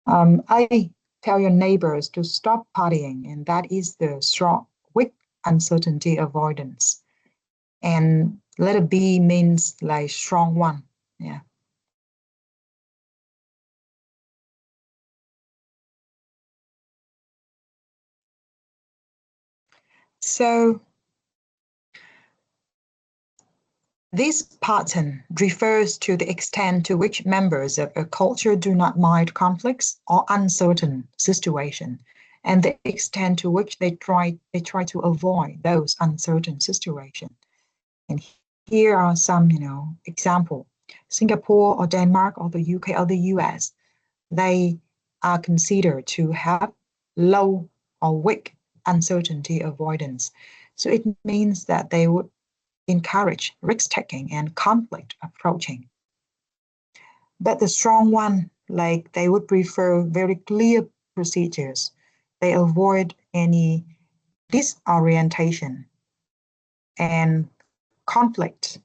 A: A, tell your neighbors to stop partying, and that is the strong, weak uncertainty avoidance. And letter B means like strong one. Yeah. So this pattern refers to the extent to which members of a culture do not mind conflicts or uncertain situation and the extent to which they try to avoid those uncertain situations. And here are some, example. Singapore or Denmark or the UK or the US, they are considered to have low or weak uncertainty avoidance. So it means that they would encourage risk-taking and conflict approaching. But the strong one, like they would prefer very clear procedures. They avoid any disorientation and conflict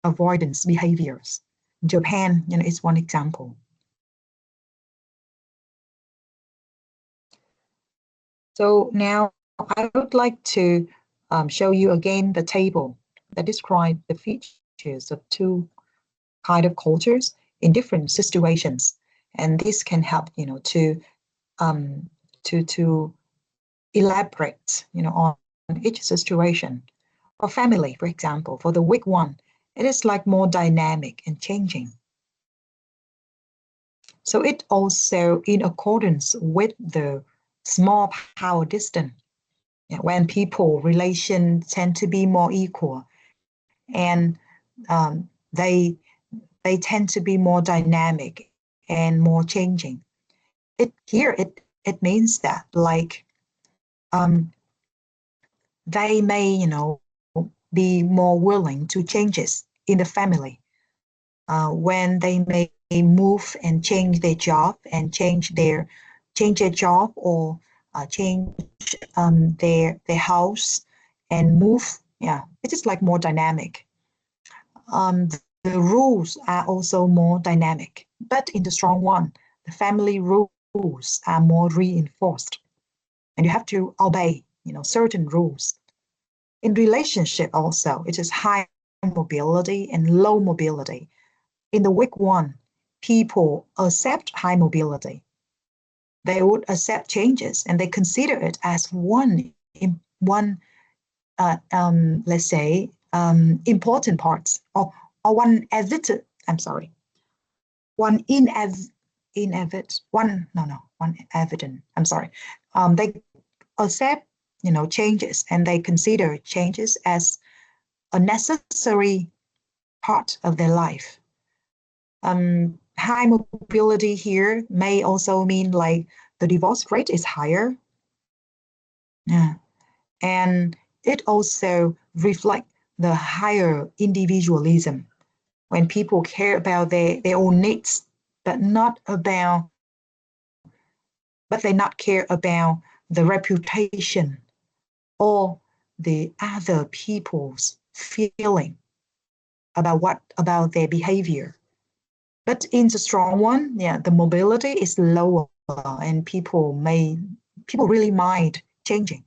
A: avoidance behaviors. Japan, is one example. So now I would like to show you again the table that describes the features of two kind of cultures in different situations, and this can help to elaborate on each situation. For family, for example, for the weak one, it is like more dynamic and changing. So it also in accordance with the small power distance, when people relations tend to be more equal, and they tend to be more dynamic and more changing. It means that like they may be more willing to changes in the family when they may move and change their job and change their job or change their house and move. Yeah, it is like more dynamic. The rules are also more dynamic, but in the strong one, the family rules are more reinforced, and you have to obey certain rules. In relationship also, it is high mobility and low mobility. In the weak one, people accept high mobility. They would accept changes and they consider it as let's say important parts or one evident. I'm sorry, one evident. I'm sorry. They accept changes, and they consider changes as a necessary part of their life. High mobility here may also mean like the divorce rate is higher. Yeah. And it also reflects the higher individualism, when people care about their own needs, but they not care about the reputation or the other people's feeling about their behavior. But in the strong one, the mobility is lower, and people really mind changing.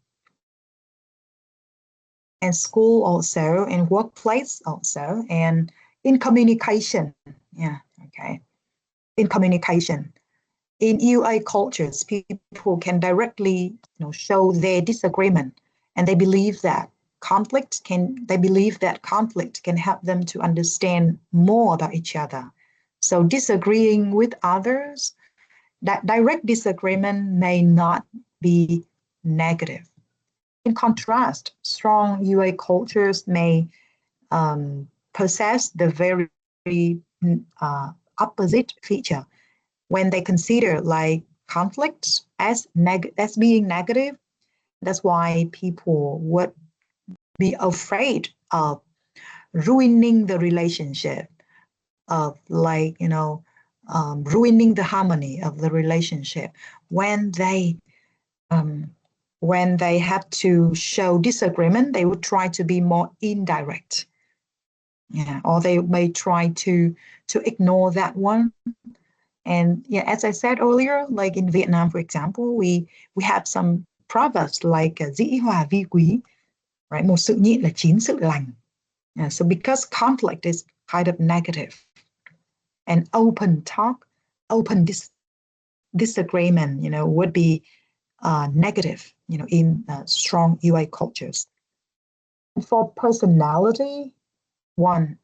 A: And school also, and workplace also, and in communication. In communication. In UA cultures, people can directly show their disagreement, and they believe that conflict can help them to understand more about each other. So disagreeing with others, that direct disagreement may not be negative. In contrast, strong UA cultures may possess the very opposite feature. When they consider like conflict as being negative, that's why people would be afraid of ruining the relationship, of like ruining the harmony of the relationship when they have to show disagreement. They would try to be more indirect, or they may try to ignore that one. And as I said earlier, like in Vietnam, for example, we have some proverbs like dĩ hòa vi quý, right? Một sự nhịn là chín sự lành. So because conflict is kind of negative, and open talk, open disagreement, would be negative, in strong UA cultures. For personality, one,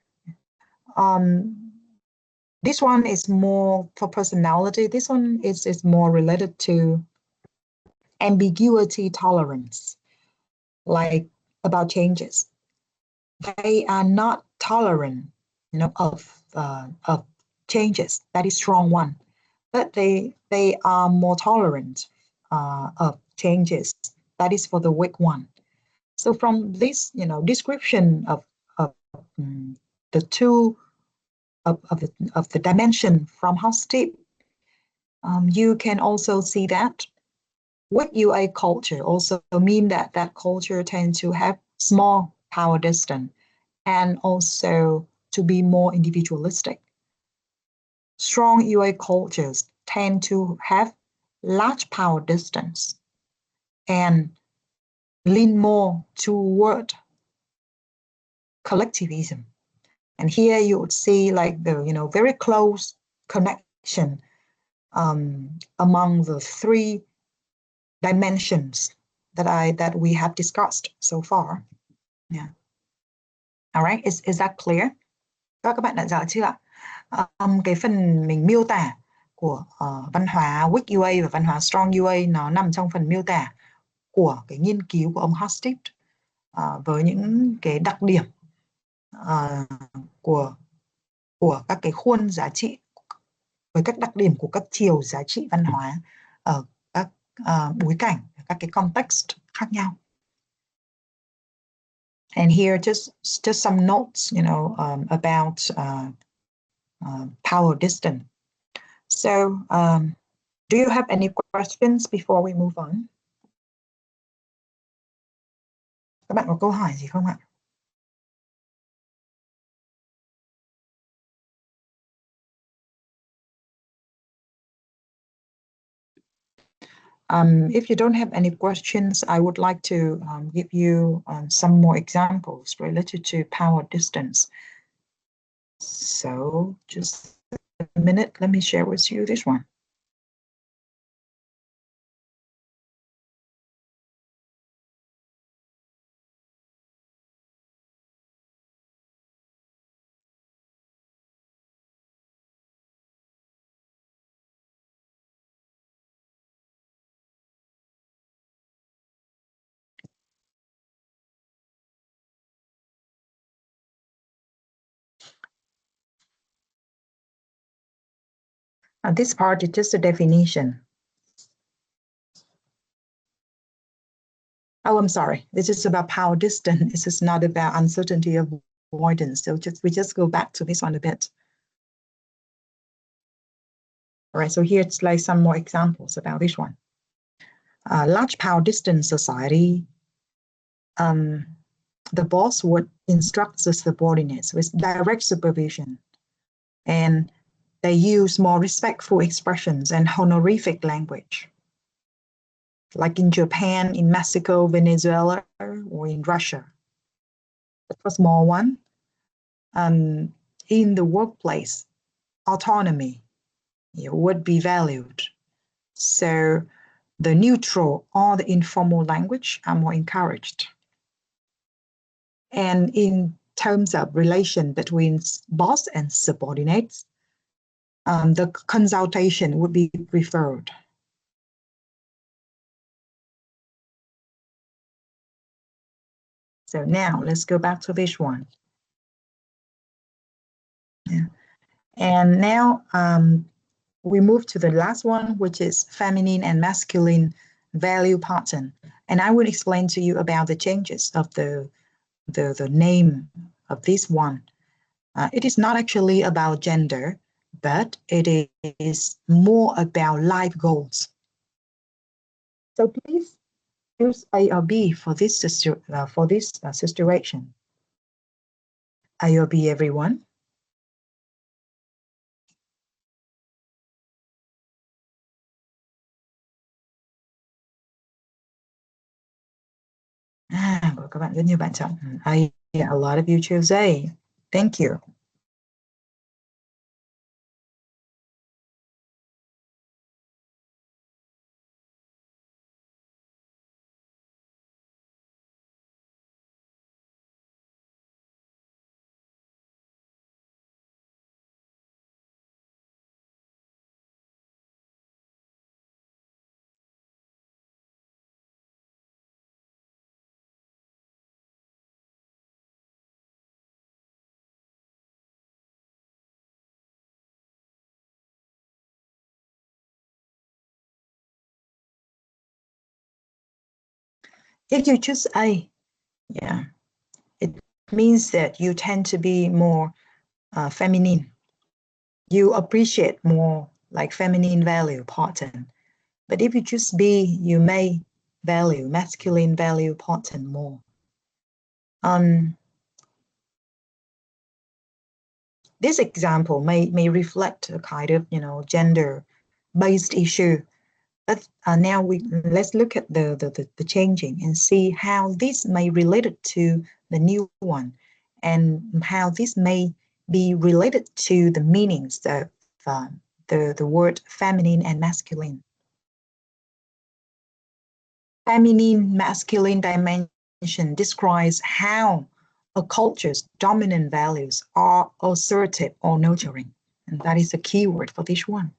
A: this one is more for personality. This one is more related to ambiguity tolerance, like about changes. They are not tolerant, of changes. That is strong one, but they are more tolerant of changes. That is for the weak one. So from this, description of the two of the dimension from HOSTIP, you can also see that weak UA culture also mean that culture tends to have small power distance and also to be more individualistic. Strong UA cultures tend to have large power distance and lean more toward collectivism. And here you would see like the very close connection among the three dimensions that we have discussed so far. Yeah. All right, is that clear? Các bạn đã rõ chưa ạ? Cái phần mình miêu tả của văn hóa weak UA và văn hóa strong UA nó nằm trong phần miêu tả của cái nghiên cứu của ông HOSTIP với những cái đặc điểm của các cái khuôn giá trị, với các đặc điểm của các chiều giá trị văn hóa ở các bối cảnh, các cái context khác nhau. And here just some notes, about power distance. So, do you have any questions before we move on? Các bạn có câu hỏi gì không ạ? If you don't have any questions, I would like to give you some more examples related to power distance. So just a minute, let me share with you this one. This part is just a definition. Oh, I'm sorry. This is about power distance. This is not about uncertainty avoidance. So we just go back to this one a bit. All right, so here's like some more examples about this one. Large power distance society, the boss would instruct the subordinates with direct supervision, and they use more respectful expressions and honorific language, like in Japan, in Mexico, Venezuela, or in Russia. That's a small one. In the workplace, autonomy would be valued. So the neutral or the informal language are more encouraged. And in terms of relation between boss and subordinates, the consultation would be preferred. So now let's go back to this one. Yeah. And now we move to the last one, which is feminine and masculine value pattern. And I will explain to you about the changes of the name of this one. It is not actually about gender, but it is more about life goals. So please choose A or B for this situation. A or B, everyone. Các bạn rất nhiều bạn chọn A. A lot of you chose A. Thank you. If you choose A, yeah, it means that you tend to be more feminine. You appreciate more like feminine value pattern. But if you choose B, you may value masculine value pattern more. This example may reflect a kind of, gender-based issue. But now let's look at the changing and see how this may relate to the new one, and how this may be related to the meanings of the word feminine and masculine. Feminine, masculine dimension describes how a culture's dominant values are assertive or nurturing. And that is the key word for this one.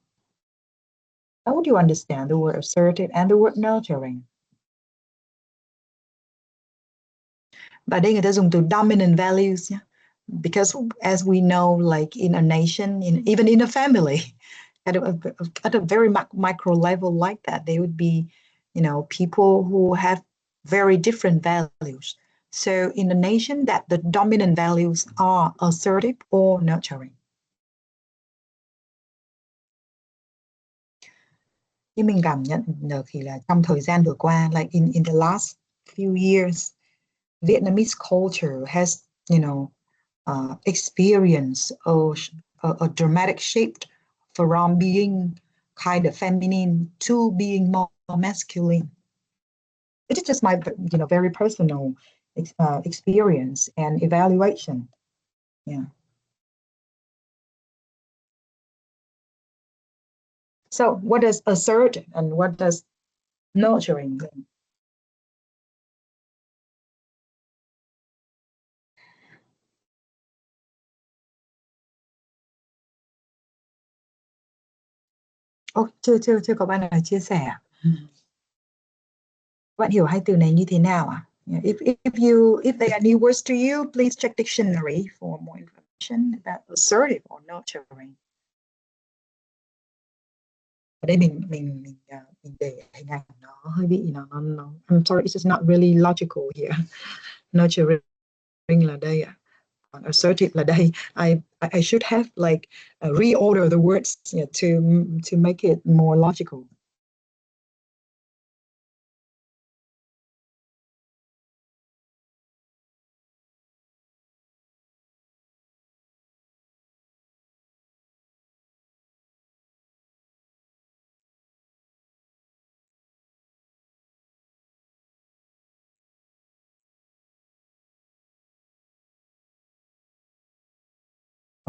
A: How would you understand the word assertive and the word nurturing? Và đây người ta dùng từ dominant values nhé. Because as we know, like in a nation, even in a family, at a very micro level like that, there would be, people who have very different values. So in a nation, that the dominant values are assertive or nurturing. Như mình cảm nhận được thì là trong thời gian vừa qua, like in the last few years, Vietnamese culture has, experienced a dramatic shift from being kind of feminine to being more masculine. It is just my, very personal experience and evaluation. Yeah. So what does assertive and what does nurturing mean? Chưa có bạn nào chia sẻ. Bạn hiểu hai từ này như thế nào ạ? If they are new words to you, please check dictionary for more information about assertive or nurturing. Ở đây mình để hình ảnh nó hơi bị nó I'm sorry, it's just not really logical here. Nurturing là đây ạ. Assertive là đây. I should have like reorder the words to make it more logical.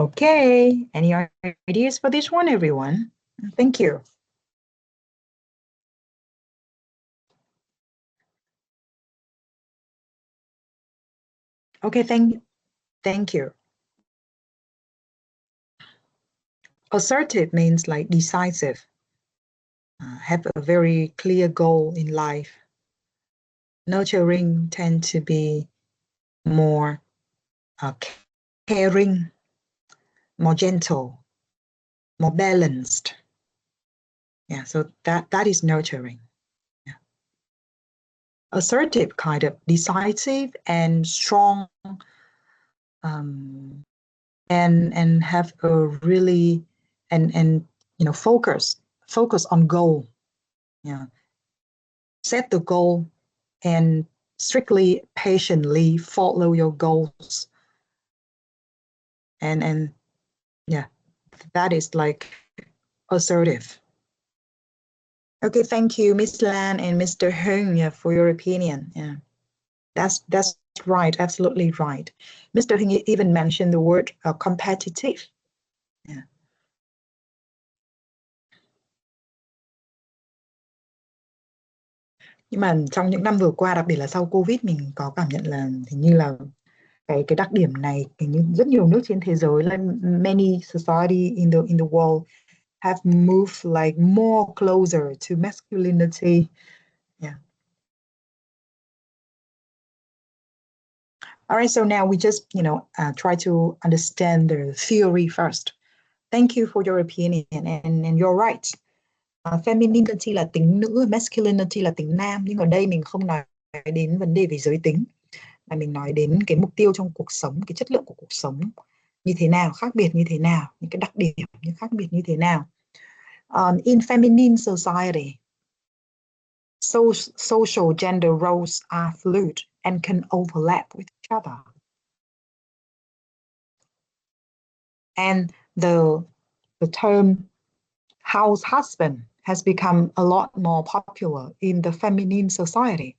A: Okay, any ideas for this one, everyone? Thank you. Okay, thank you. Assertive means like decisive, have a very clear goal in life. Nurturing tend to be more caring, more gentle, more balanced. Yeah, so that is nurturing. Yeah. Assertive, kind of decisive and strong, and have a really and focus on goal. Yeah, set the goal and strictly, patiently follow your goals. And yeah, that is like assertive. Okay, thank you, Miss Lan and Mr. Đứng, for your opinion. Yeah, that's right, absolutely right. Mr. Đứng even mentioned the word competitive. Yeah. Nhưng mà trong những năm vừa qua, đặc biệt là sau Covid, mình có cảm nhận là hình như là cái đặc điểm này hình như rất nhiều nước trên thế giới, like many society in the world have moved like more closer to masculinity. Yeah. All right, so now we just, try to understand the theory first. Thank you for your opinion, and you're right. Femininity là tính nữ, masculinity là tính nam, nhưng ở đây mình không nói đến vấn đề về giới tính, mà mình nói đến cái mục tiêu trong cuộc sống, cái chất lượng của cuộc sống như thế nào, khác biệt như thế nào, những cái đặc điểm như khác biệt như thế nào. In feminine society, social gender roles are fluid and can overlap with each other. And the term house husband has become a lot more popular in the feminine society,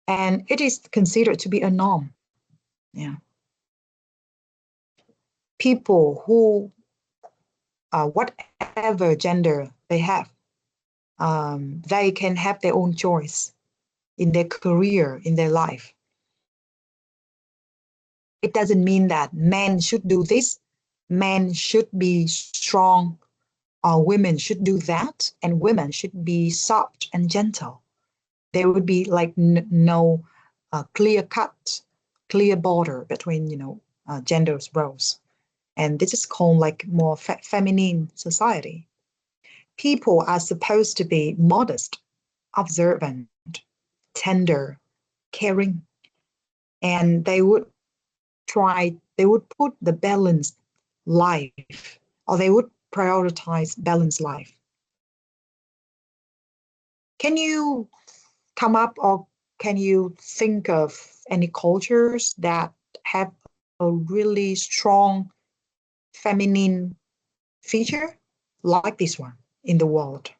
A: and it is considered to be a norm. Yeah. People who, whatever gender they have, they can have their own choice in their career, in their life. It doesn't mean that men should do this, men should be strong, or women should do that, and women should be soft and gentle. There would be like no clear border between, gender's roles. And this is called like more feminine society. People are supposed to be modest, observant, tender, caring, and they would put the balanced life, or they would prioritize balanced life. Can you come up, or can you think of any cultures that have a really strong feminine feature like this one in the world?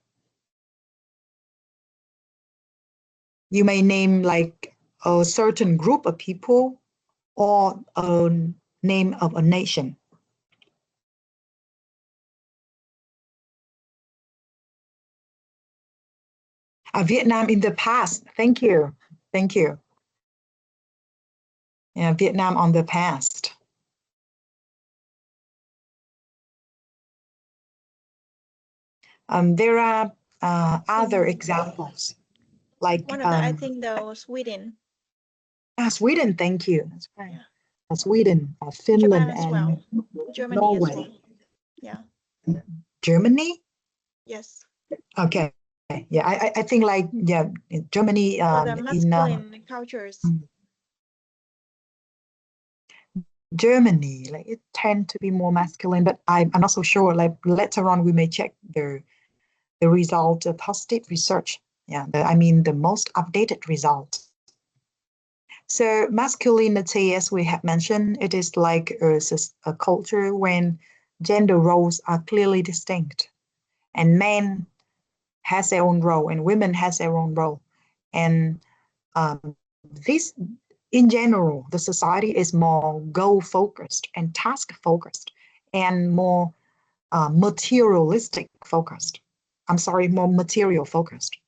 A: You may name like a certain group of people or a name of a nation. Vietnam in the past. Thank you. Thank you. Yeah, Vietnam on the past. There are other examples, like
E: one of the, I think though Sweden.
A: Sweden. Thank you. That's right.
E: Yeah.
A: Sweden, Finland,
E: Japan as
A: and
E: well. Germany
A: Norway.
E: as well. Yeah.
A: Germany.
E: Yes.
A: Okay. Yeah, I think like in Germany.
E: For the masculine cultures.
A: Germany, like it tend to be more masculine, but I'm not so sure. Like later on, we may check the result of positive research. Yeah, the most updated result. So masculinity, as we have mentioned, it is like a culture when gender roles are clearly distinct, and men has their own role and women has their own role, and this. In general, the society is more goal-focused and task-focused and more materialistic-focused. More material-focused.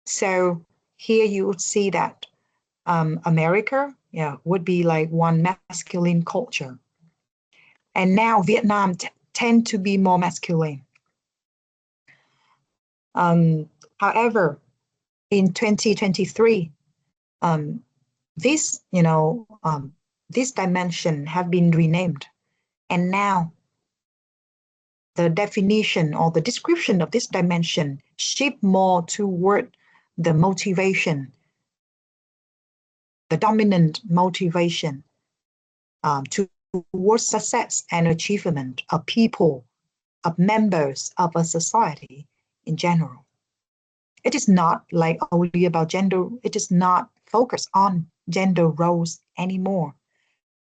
A: So here you would see that America, would be like one masculine culture. And now Vietnam tend to be more masculine. However, in 2023, this dimension have been renamed, and now the definition or the description of this dimension shift more toward the motivation, the dominant motivation towards success and achievement of people, of members of a society in general. It is not like only about gender. It is not focused on gender roles anymore.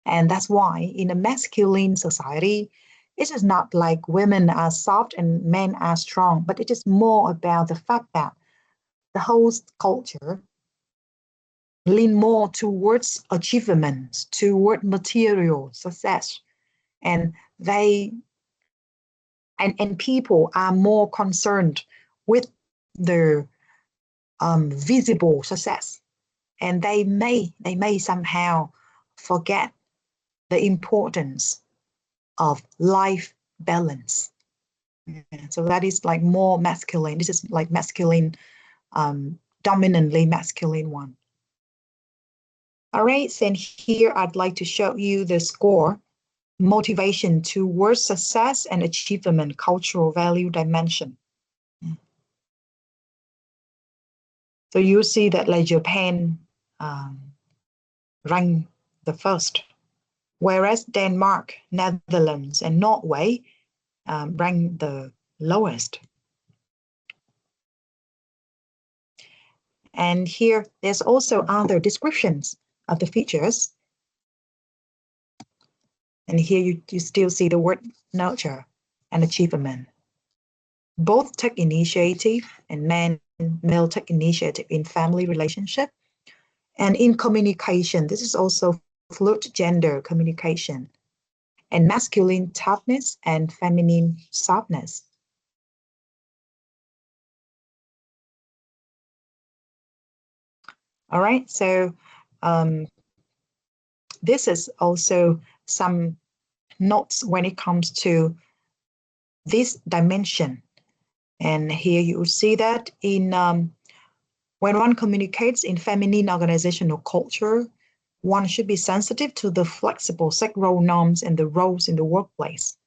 A: And that's why in a masculine society, it is not like women are soft and men are strong, but it is more about the fact that the whole culture lean more towards achievements, toward material success. And people are more concerned with the visible success. And they may somehow forget the importance of life balance. So that is like more masculine. This is like masculine, dominantly masculine one. All right, and here I'd like to show you the score, motivation towards success and achievement, cultural value dimension. So you see that like Japan ranked the first, whereas Denmark, Netherlands, and Norway ranked the lowest. And here, there's also other descriptions of the features. And here you still see the word nurture and achievement. Both take initiative, and male take initiative in family relationship. And in communication, this is also fluid gender communication, and masculine toughness and feminine softness. All right, so this is also some notes when it comes to this dimension. And here you will see that in when one communicates in feminine organizational culture, one should be sensitive to the flexible sex role norms and the roles in the workplace.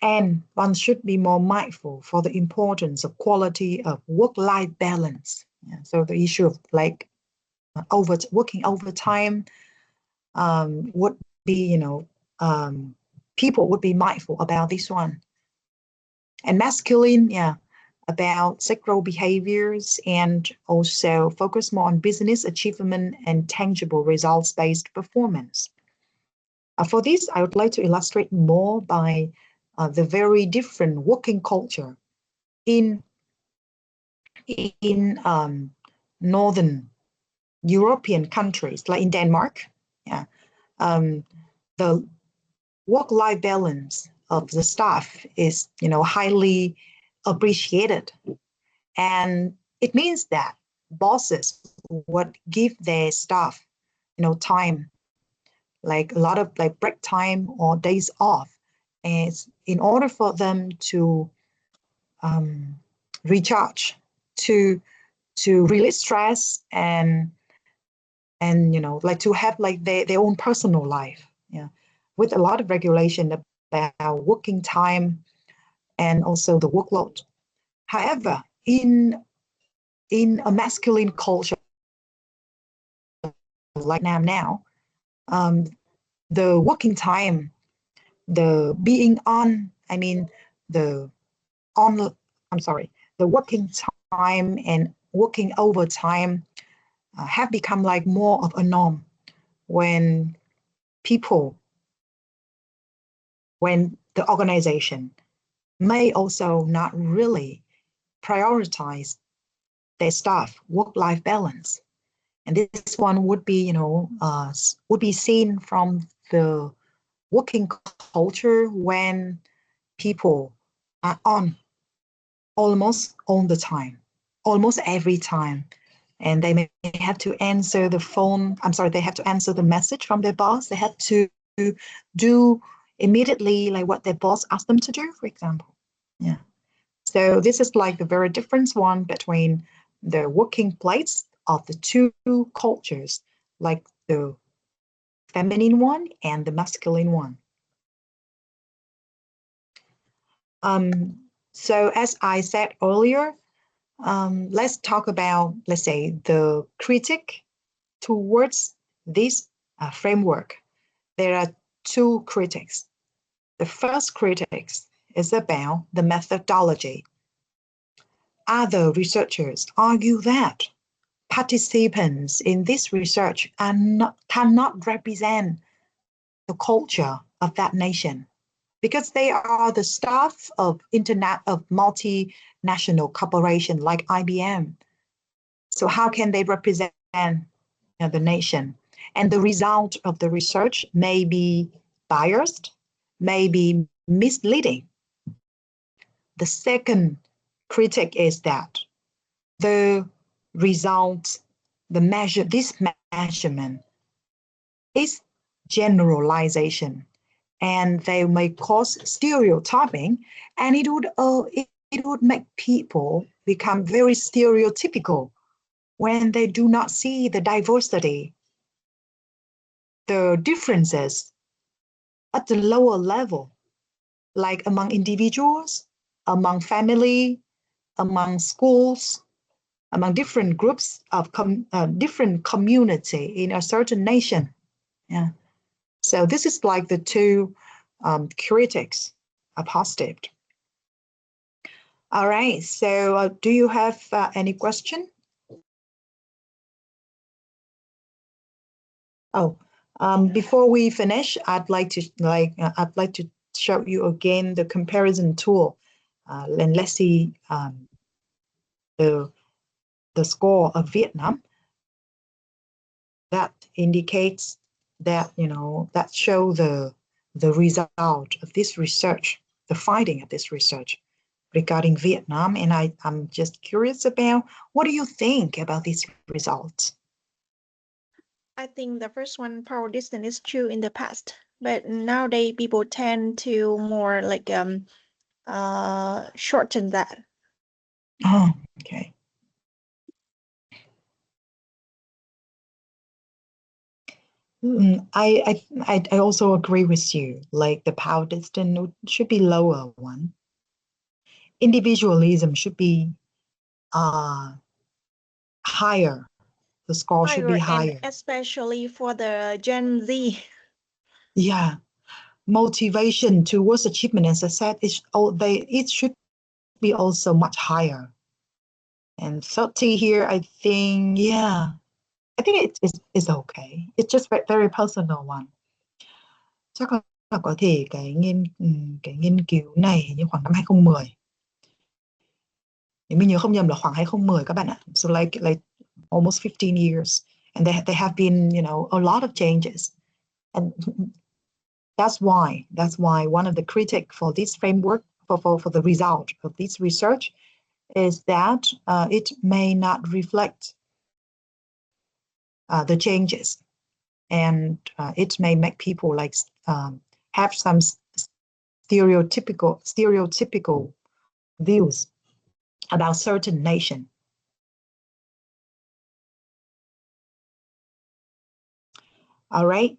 A: And one should be more mindful for the importance of quality of work-life balance. Yeah, so the issue of like working overtime would be, people would be mindful about this one. And masculine, yeah, about sexual behaviors, and also focus more on business achievement and tangible results-based performance. For this, I would like to illustrate more by the very different working culture in Northern European countries, like in Denmark. Yeah, the work-life balance of the staff is, highly appreciated, and it means that bosses would give their staff, time, like a lot of like break time or days off, and in order for them to recharge, to release stress, and like to have like their own personal life. Yeah, with a lot of regulation about working time and also the workload. However, in a masculine culture like now, the working time, the working time and working overtime have become like more of a norm when the organization may also not really prioritize their staff work-life balance. And this one would be, would be seen from the working culture when people are on almost all the time, almost every time. And they may have to answer the phone. They have to answer the message from their boss. They have to do immediately like what their boss asked them to do, for example. Yeah. So this is like the very different one between the working place of the two cultures, like the feminine one and the masculine one. So as I said earlier, let's talk about, let's say, the critique towards this framework. There are two critics. The first critic is about the methodology. Other researchers argue that participants in this research cannot represent the culture of that nation because they are the staff of multinational corporation like IBM. So how can they represent the nation? And the result of the research may be biased, may be misleading. The second critic is that the result, this measurement is generalization, and they may cause stereotyping, and it would make people become very stereotypical when they do not see the diversity, the differences at the lower level, like among individuals, among family, among schools, among different groups of different community in a certain nation. Yeah. So this is like the two critics of positive. All right. So do you have any question? Oh, before we finish, I'd like to show you again the comparison tool. And let's see the score of Vietnam. That indicates that, that show the result of this research, the finding of this research regarding Vietnam. And I'm just curious about, what do you think about these results?
E: I think the first one, power distance, is true in the past, but nowadays people tend to more like shorten that.
A: Oh, okay. I also agree with you. Like the power distance should be lower one. Individualism should be higher. The score should be higher.
E: And especially for the Gen Z.
A: Yeah, motivation towards achievement and success it should be also much higher. And 30 here, I think, yeah, I think it's okay. It's just very personal one. Chắc là có thể cái nghiên cứu này hình như khoảng năm 2010. Nếu mình nhớ không nhầm là khoảng 2010 các bạn ạ. So like almost 15 years, and they have been, a lot of changes, and that's why one of the critics for this framework for the result of this research is that it may not reflect the changes, and it may make people like have some stereotypical views about certain nation. All right.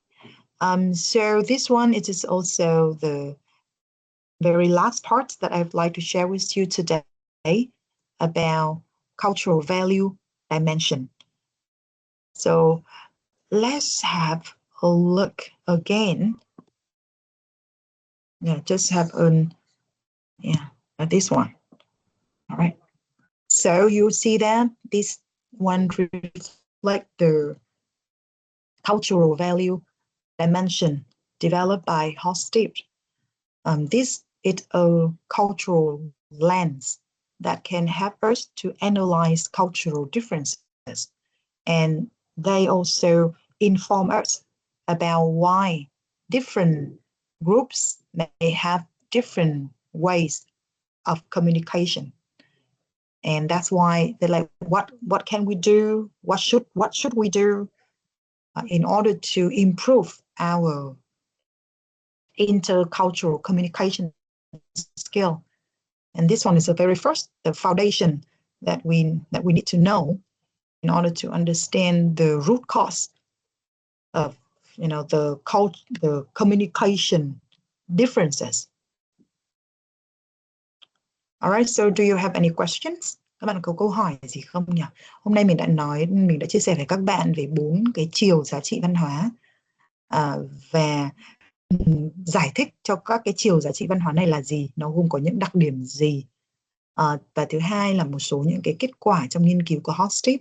A: So this one, it is also the very last part that I'd like to share with you today about cultural value dimension. So let's have a look again. Yeah, just have at this one. All right. So you see that this one reflects the cultural value dimension developed by Hofstede. This is a cultural lens that can help us to analyze cultural differences, and they also inform us about why different groups may have different ways of communication. And that's why they're like, what can we do? What should we do in order to improve our intercultural communication skill? And this one is the very first, the foundation that we need to know in order to understand the root cause of the communication differences. All right, so do you have any questions? Các bạn có câu hỏi gì không nhỉ? Hôm nay mình đã chia sẻ với các bạn về 4 cái chiều giá trị văn hóa và giải thích cho các cái chiều giá trị văn hóa này là gì, nó gồm có những đặc điểm gì. Và thứ hai là một số những cái kết quả trong nghiên cứu của Hofstede.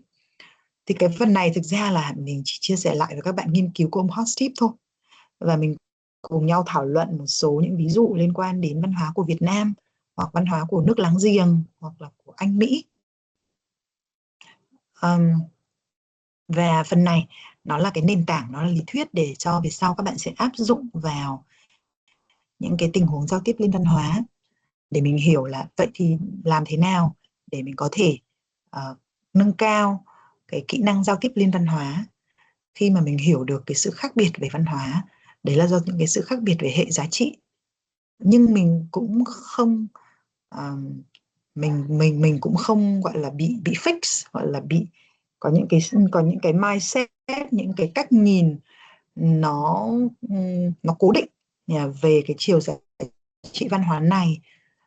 A: Thì cái phần này thực ra là mình chỉ chia sẻ lại với các bạn nghiên cứu của ông Hofstede thôi. Và mình cùng nhau thảo luận một số những ví dụ liên quan đến văn hóa của Việt Nam, hoặc văn hóa của nước láng giềng, hoặc là của Anh Mỹ. Và phần này nó là cái nền tảng, nó là lý thuyết để cho về sau các bạn sẽ áp dụng vào những cái tình huống giao tiếp liên văn hóa, để mình hiểu là vậy thì làm thế nào để mình có thể nâng cao cái kỹ năng giao tiếp liên văn hóa khi mà mình hiểu được cái sự khác biệt về văn hóa. Đấy là do những cái sự khác biệt về hệ giá trị, nhưng mình cũng không mình cũng không gọi là bị fix, gọi là có những cái mindset, những cái cách nhìn nó cố định về cái chiều giá trị văn hóa này,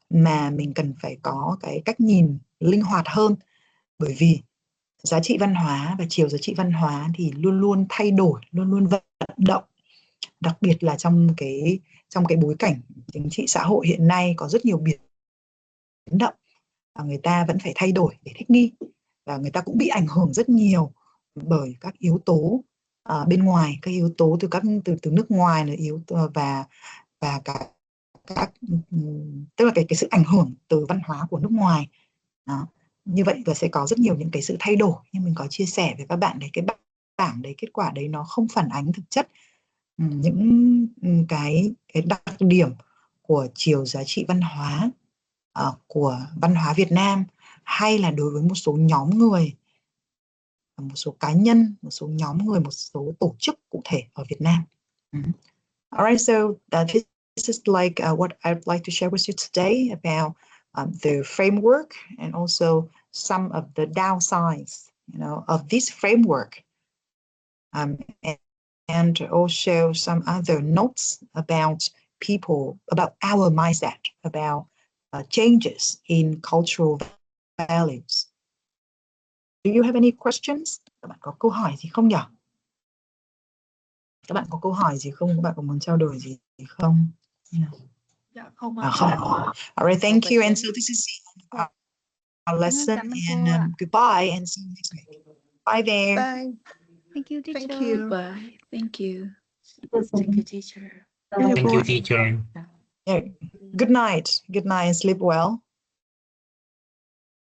A: mà mình cần phải có cái cách nhìn linh hoạt hơn. Bởi vì giá trị văn hóa và chiều giá trị văn hóa thì luôn luôn thay đổi, luôn luôn vận động, đặc biệt là trong cái bối cảnh chính trị xã hội hiện nay có rất nhiều biến động, và người ta vẫn phải thay đổi để thích nghi, và người ta cũng bị ảnh hưởng rất nhiều bởi các yếu tố bên ngoài, các yếu tố từ nước ngoài là và các tức là cái sự ảnh hưởng từ văn hóa của nước ngoài. Đó. Như vậy là sẽ có rất nhiều những cái sự thay đổi, nhưng mình có chia sẻ với các bạn đấy, cái bảng đấy, kết quả đấy nó không phản ánh thực chất những cái đặc điểm của chiều giá trị văn hóa của văn hóa Việt Nam, hay là đối với một số nhóm người, một số cá nhân, một số nhóm người, một số tổ chức cụ thể ở Việt Nam. Alright, so this is like what I'd like to share with you today about the framework and also some of the downsides, of this framework, and also some other notes about our mindset, about changes in cultural values. Do you have any questions? Các bạn có câu hỏi gì không nhỉ? Các bạn có câu hỏi gì không? Các bạn có muốn trao đổi gì không?
E: Dạ không ạ.
A: Không. Alright, thank you. And so this is our lesson, and goodbye, and see you next week. Bye there.
E: Bye.
F: Thank you, teacher.
E: Thank you.
B: Bye. Thank you.
H: Thank you, teacher.
A: Yeah. Good night. Good night and sleep well.